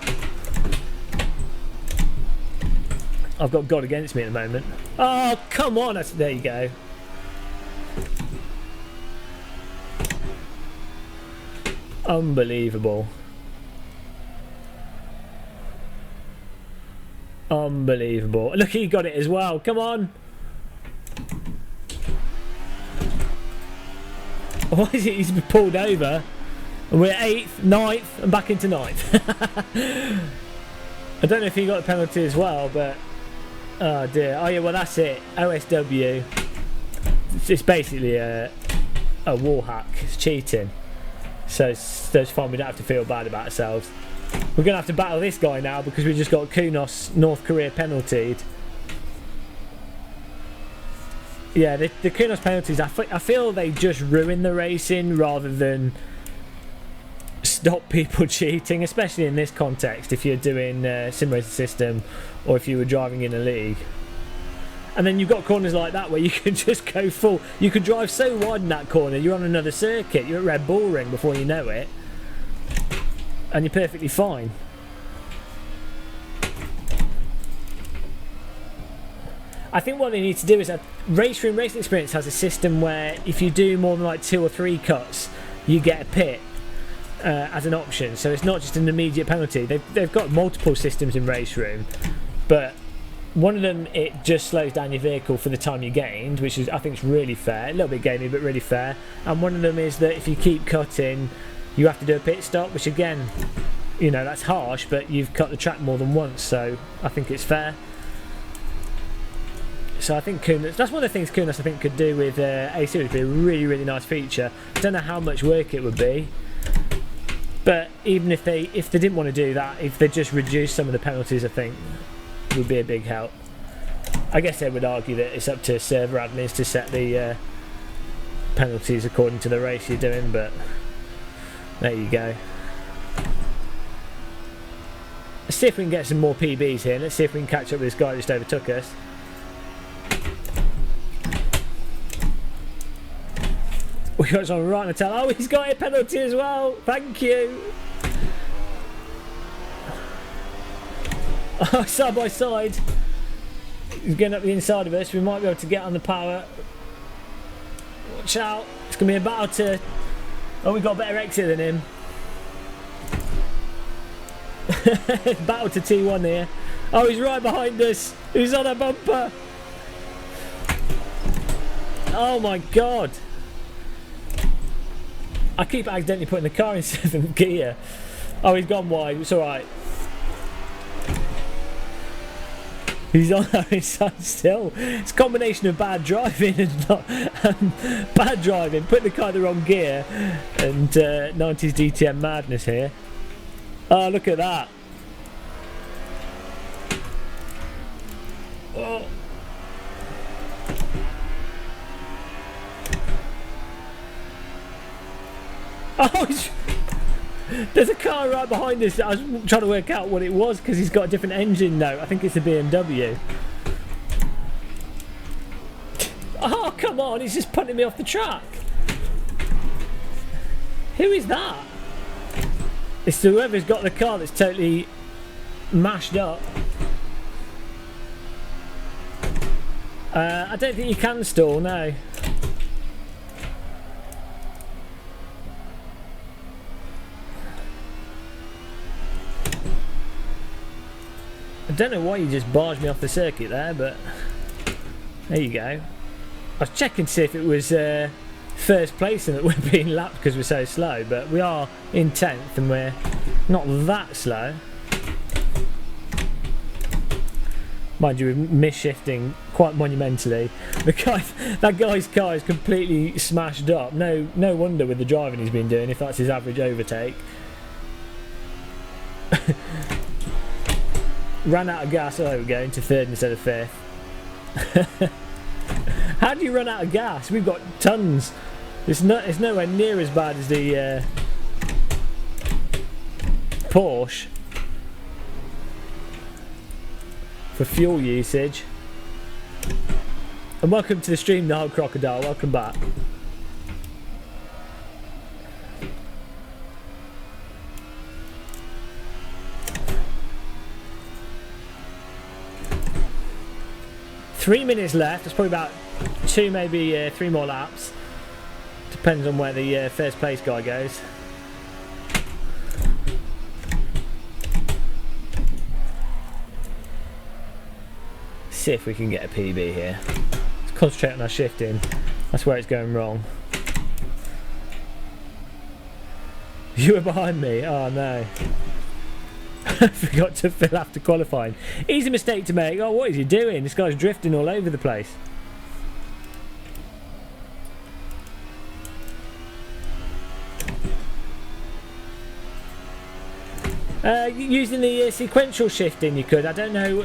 I've got God against me at the moment. Oh, come on. There you go. Unbelievable. Unbelievable. Look, he got it as well. Come on. Why is it he's been pulled over? And we're 8th, 9th, and back into 9th. I don't know if he got the penalty as well, but... Oh dear. Oh yeah, well that's it. OSW. It's basically a wall hack. It's cheating. So it's fine, we don't have to feel bad about ourselves. We're going to have to battle this guy now because we just got Kunos, North Korea penaltied. Yeah, the Kunos penalties, I feel they just ruin the racing rather than stop people cheating, especially in this context if you're doing sim racing system or if you were driving in a league. And then you've got corners like that where you can just go full. You could drive so wide in that corner, you're on another circuit, you're at Red Bull Ring before you know it. And you're perfectly fine. I think what they need to do is Racing Experience has a system where if you do more than like 2 or 3 cuts, you get a pit as an option. So it's not just an immediate penalty. They've got multiple systems in Race Room, but one of them, it just slows down your vehicle for the time you gained, which is, I think, is really fair. A little bit gamey, but really fair. And one of them is that if you keep cutting, you have to do a pit stop, which again, you know, that's harsh, but you've cut the track more than once, so I think it's fair. So I think Kunos, that's one of the things Kunos I think could do with A Series, would be a really, really nice feature. I don't know how much work it would be, but even if they didn't want to do that, if they just reduced some of the penalties, I think would be a big help. I guess they would argue that it's up to server admins to set the penalties according to the race you're doing, but there you go. Let's see if we can get some more PBs here. Let's see if we can catch up with this guy that just overtook us. We got someone right on the tail. Oh, he's got a penalty as well. Thank you. Oh, side by side. He's getting up the inside of us. We might be able to get on the power. Watch out. It's going to be a battle to... Oh, we've got a better exit than him. Battle to T1 here. Oh, he's right behind us. He's on a bumper. Oh my god. I keep accidentally putting the car in 7th gear. Oh, he's gone wide. It's alright. He's on our inside still. It's a combination of bad driving and not bad driving, putting the car in the wrong gear, and 90s DTM madness here. Oh, look at that. Oh. Oh, there's a car right behind us. I was trying to work out what it was because he's got a different engine now. I think it's a BMW. Oh, come on. He's just punting me off the track. Who is that? It's whoever's got the car that's totally mashed up. I don't think you can stall, no. I don't know why you just barged me off the circuit there, but there you go. I was checking to see if it was first place and that we're being lapped because we're so slow, but we are in 10th and we're not that slow. Mind you, we're mis-shifting quite monumentally. That guy's car is completely smashed up. No wonder with the driving he's been doing if that's his average overtake. Ran out of gas. Oh, there we go, into 3rd instead of 5th. How do you run out of gas? We've got tons. It's nowhere near as bad as the Porsche for fuel usage. And welcome to the stream, Nile Crocodile. Welcome back. Three minutes left. There's probably about 2, maybe 3 more laps. Depends on where the first place guy goes. see if we can get a PB here. Let's concentrate on our shifting. That's where it's going wrong. You were behind me. Oh no. I forgot to fill after qualifying. Easy mistake to make. Oh, what is he doing? This guy's drifting all over the place. Using the sequential shifting, you could. I don't know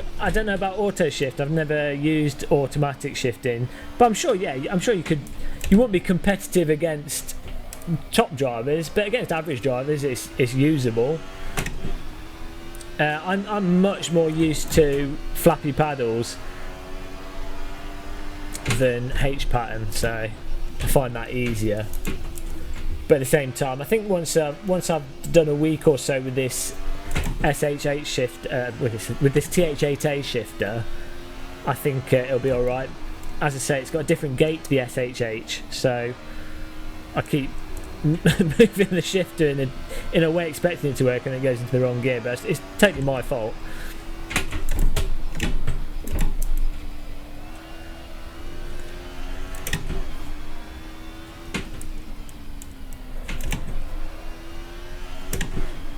about auto shift. I've never used automatic shifting, but I'm sure. Yeah, I'm sure you could. You wouldn't be competitive against top drivers, but against average drivers, it's usable. I'm much more used to flappy paddles than H pattern, so I find that easier. But at the same time, I think once I've done a week or so with this SH8 shift, with this TH8A shifter, I think it'll be all right. As I say, it's got a different gate to the SHH, so I keep moving the shifter in a way expecting it to work, and it goes into the wrong gear. But it's totally my fault.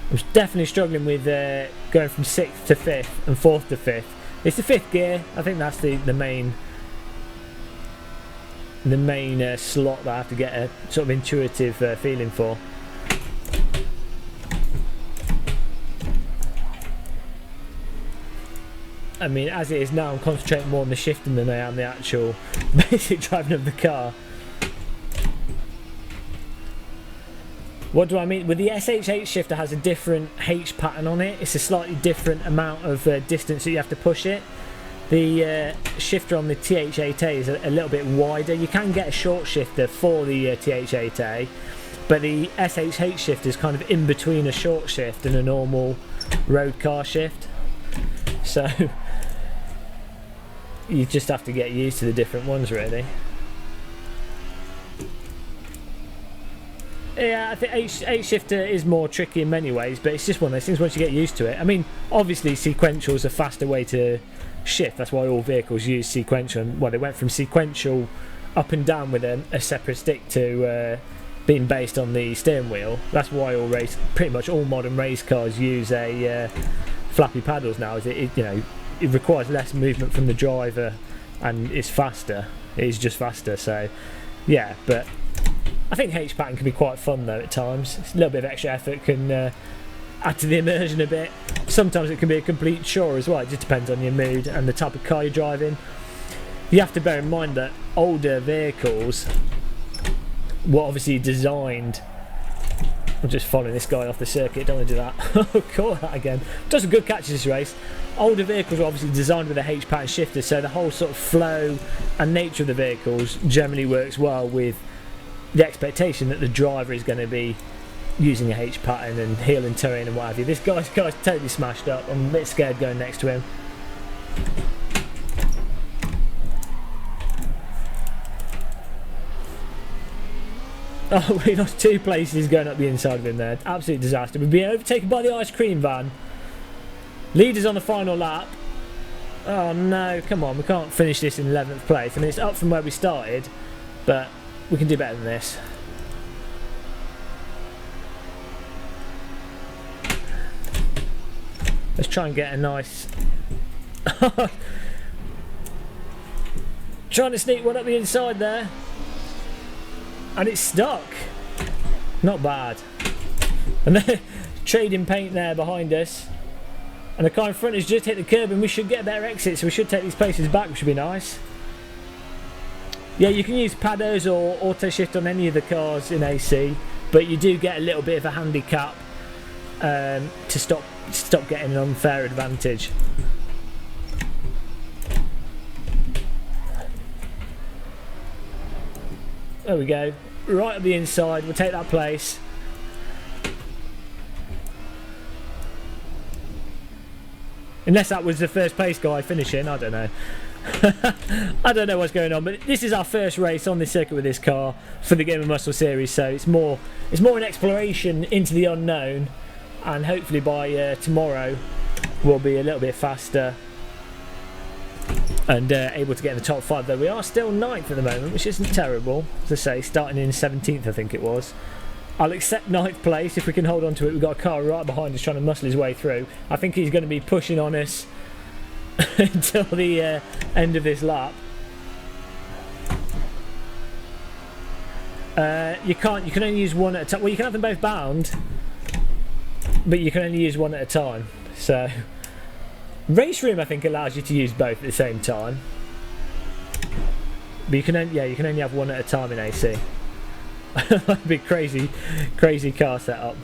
I was definitely struggling with going from 6th to 5th and 4th to 5th. It's the 5th gear. I think that's the main slot that I have to get a sort of intuitive feeling for. I mean, as it is now, I'm concentrating more on the shifting than I am the actual basic driving of the car. What do I mean? With the SH8 shifter has a different H pattern on it. It's a slightly different amount of distance that you have to push it. The shifter on the TH8A is a little bit wider. You can get a short shifter for the TH8A, but the SH8 shifter is kind of in between a short shift and a normal road car shift. So you just have to get used to the different ones, really. Yeah, I think H shifter is more tricky in many ways, but it's just one of those things once you get used to it. I mean, obviously sequential is a faster way to shift. That's why all vehicles use sequential. Well, they went from sequential up and down with a separate stick to being based on the steering wheel. That's why pretty much all modern race cars use a flappy paddles now. Is it requires less movement from the driver and it's faster. It is just faster. So yeah, but I think H pattern can be quite fun though at times. It's a little bit of extra effort can add to the immersion a bit. Sometimes it can be a complete chore as well. It just depends on your mood and the type of car you're driving. You have to bear in mind that older vehicles were obviously designed. I'm just following this guy off the circuit, don't want to do that. Oh, caught that again. Does some good catches this race. Older vehicles were obviously designed with a H pattern shifter, so the whole sort of flow and nature of the vehicles generally works well with the expectation that the driver is going to be using a H pattern and heel and toe in and what have you. This guy's totally smashed up. I'm a bit scared going next to him. Oh, we lost 2 places going up the inside of him there. Absolute disaster. We've been overtaken by the ice cream van. Leaders on the final lap. Oh no, come on, we can't finish this in 11th place. I mean, it's up from where we started, but we can do better than this. Let's try and get a nice... Trying to sneak one up the inside there. And it's stuck. Not bad. And then trading paint there behind us. And the car in front has just hit the curb and we should get a better exit, so we should take these places back, which would be nice. Yeah, you can use paddles or auto shift on any of the cars in AC, but you do get a little bit of a handicap to stop getting an unfair advantage. There we go. Right up the inside, we'll take that place. Unless that was the first place guy finishing, I don't know. I don't know what's going on, but this is our first race on this circuit with this car for the Game of Muscle series, so it's more an exploration into the unknown, and hopefully by tomorrow we'll be a little bit faster and able to get in the top 5, though we are still 9th at the moment, which isn't terrible. As I say, starting in 17th, I think it was. I'll accept 9th place if we can hold on to it. We've got a car right behind us trying to muscle his way through. I think he's going to be pushing on us until the end of this lap. You can only use one at a time. Well, you can have them both bound, but you can only use one at a time. So race room, I think, allows you to use both at the same time, but you can only have one at a time in AC. That'd be crazy car setup.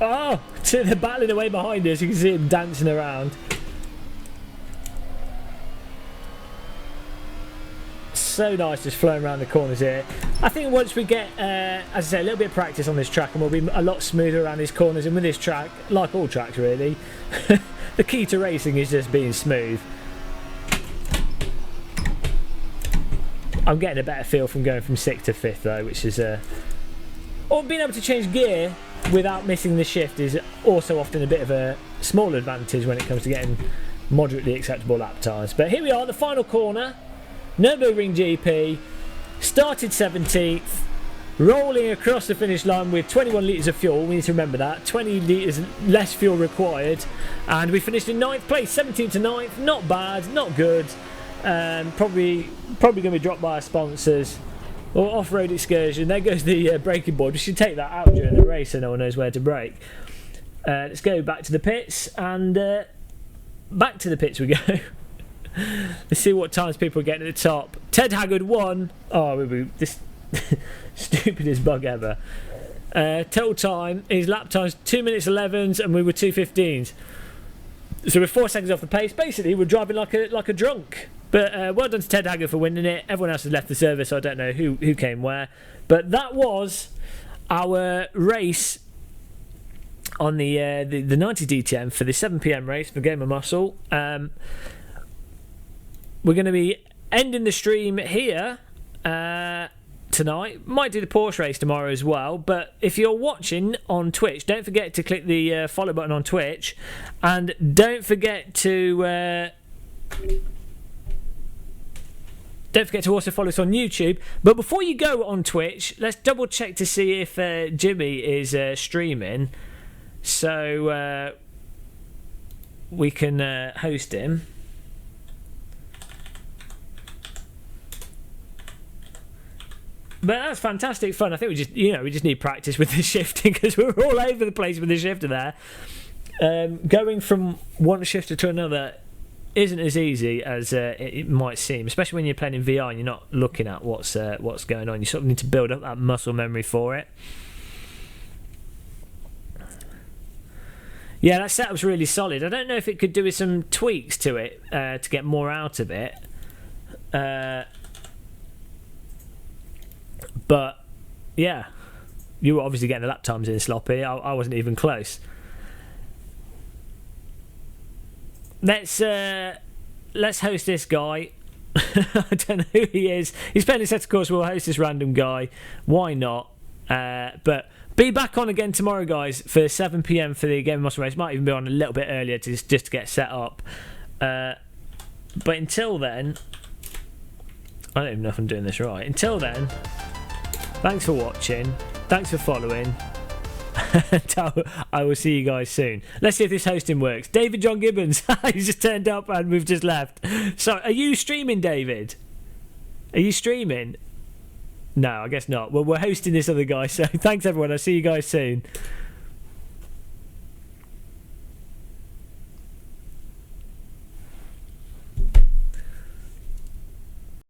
Oh, they're battling away behind us. You can see him dancing around. So nice just flowing around the corners here. I think once we get, as I say, a little bit of practice on this track, and we'll be a lot smoother around these corners. And with this track, like all tracks really, the key to racing is just being smooth. I'm getting a better feel from going from 6th to 5th though, which is or being able to change gear without missing the shift is also often a bit of a small advantage when it comes to getting moderately acceptable lap times. But here we are, the final corner, Nürburgring GP, started 17th, rolling across the finish line with 21 litres of fuel. We need to remember that, 20 litres less fuel required, and we finished in 9th place, 17th to 9th, not bad, not good. Probably going to be dropped by our sponsors. Or off-road excursion. There goes the braking board. We should take that out during the race so no one knows where to brake. Let's go back to the pits, and back to the pits we go. Let's see what times people are getting at the top. Ted Haggard won. Oh, this stupidest bug ever. Total time, his lap time's 2 minutes 11s, and we were 2:15s. So we're 4 seconds off the pace. Basically, we're driving like a drunk. But well done to Ted Haggard for winning it. Everyone else has left the service, so I don't know who came where. But that was our race on the 90 DTM for the 7 PM race for Game of Muscle. We're going to be ending the stream here tonight. Might do the Porsche race tomorrow as well. But if you're watching on Twitch, don't forget to click the follow button on Twitch. And don't forget to... Don't forget to also follow us on YouTube. But before you go on Twitch, let's double check to see if Jimmy is streaming, so we can host him. But that's fantastic fun. I think we just need practice with the shifting, because we're all over the place with the shifter there. Going from one shifter to another isn't as easy as it might seem, especially when you're playing in VR and you're not looking at what's going on. You sort of need to build up that muscle memory for it. Yeah, that setup's really solid. I don't know if it could do with some tweaks to it to get more out of it. But yeah, you were obviously getting the lap times in sloppy. I wasn't even close. Let's host this guy. I don't know who he is. He's playing ASSETTO course. We'll host this random guy. Why not? But be back on again tomorrow, guys, for 7 PM for the Game of Muscle race. Might even be on a little bit earlier just to get set up. But until then, I don't even know if I'm doing this right. Until then, thanks for watching. Thanks for following. I will see you guys soon. Let's see if this hosting works. David John Gibbons, he's just turned up and we've just left. So, are you streaming, David? Are you streaming? No, I guess not. Well, we're hosting this other guy, so thanks everyone. I'll see you guys soon.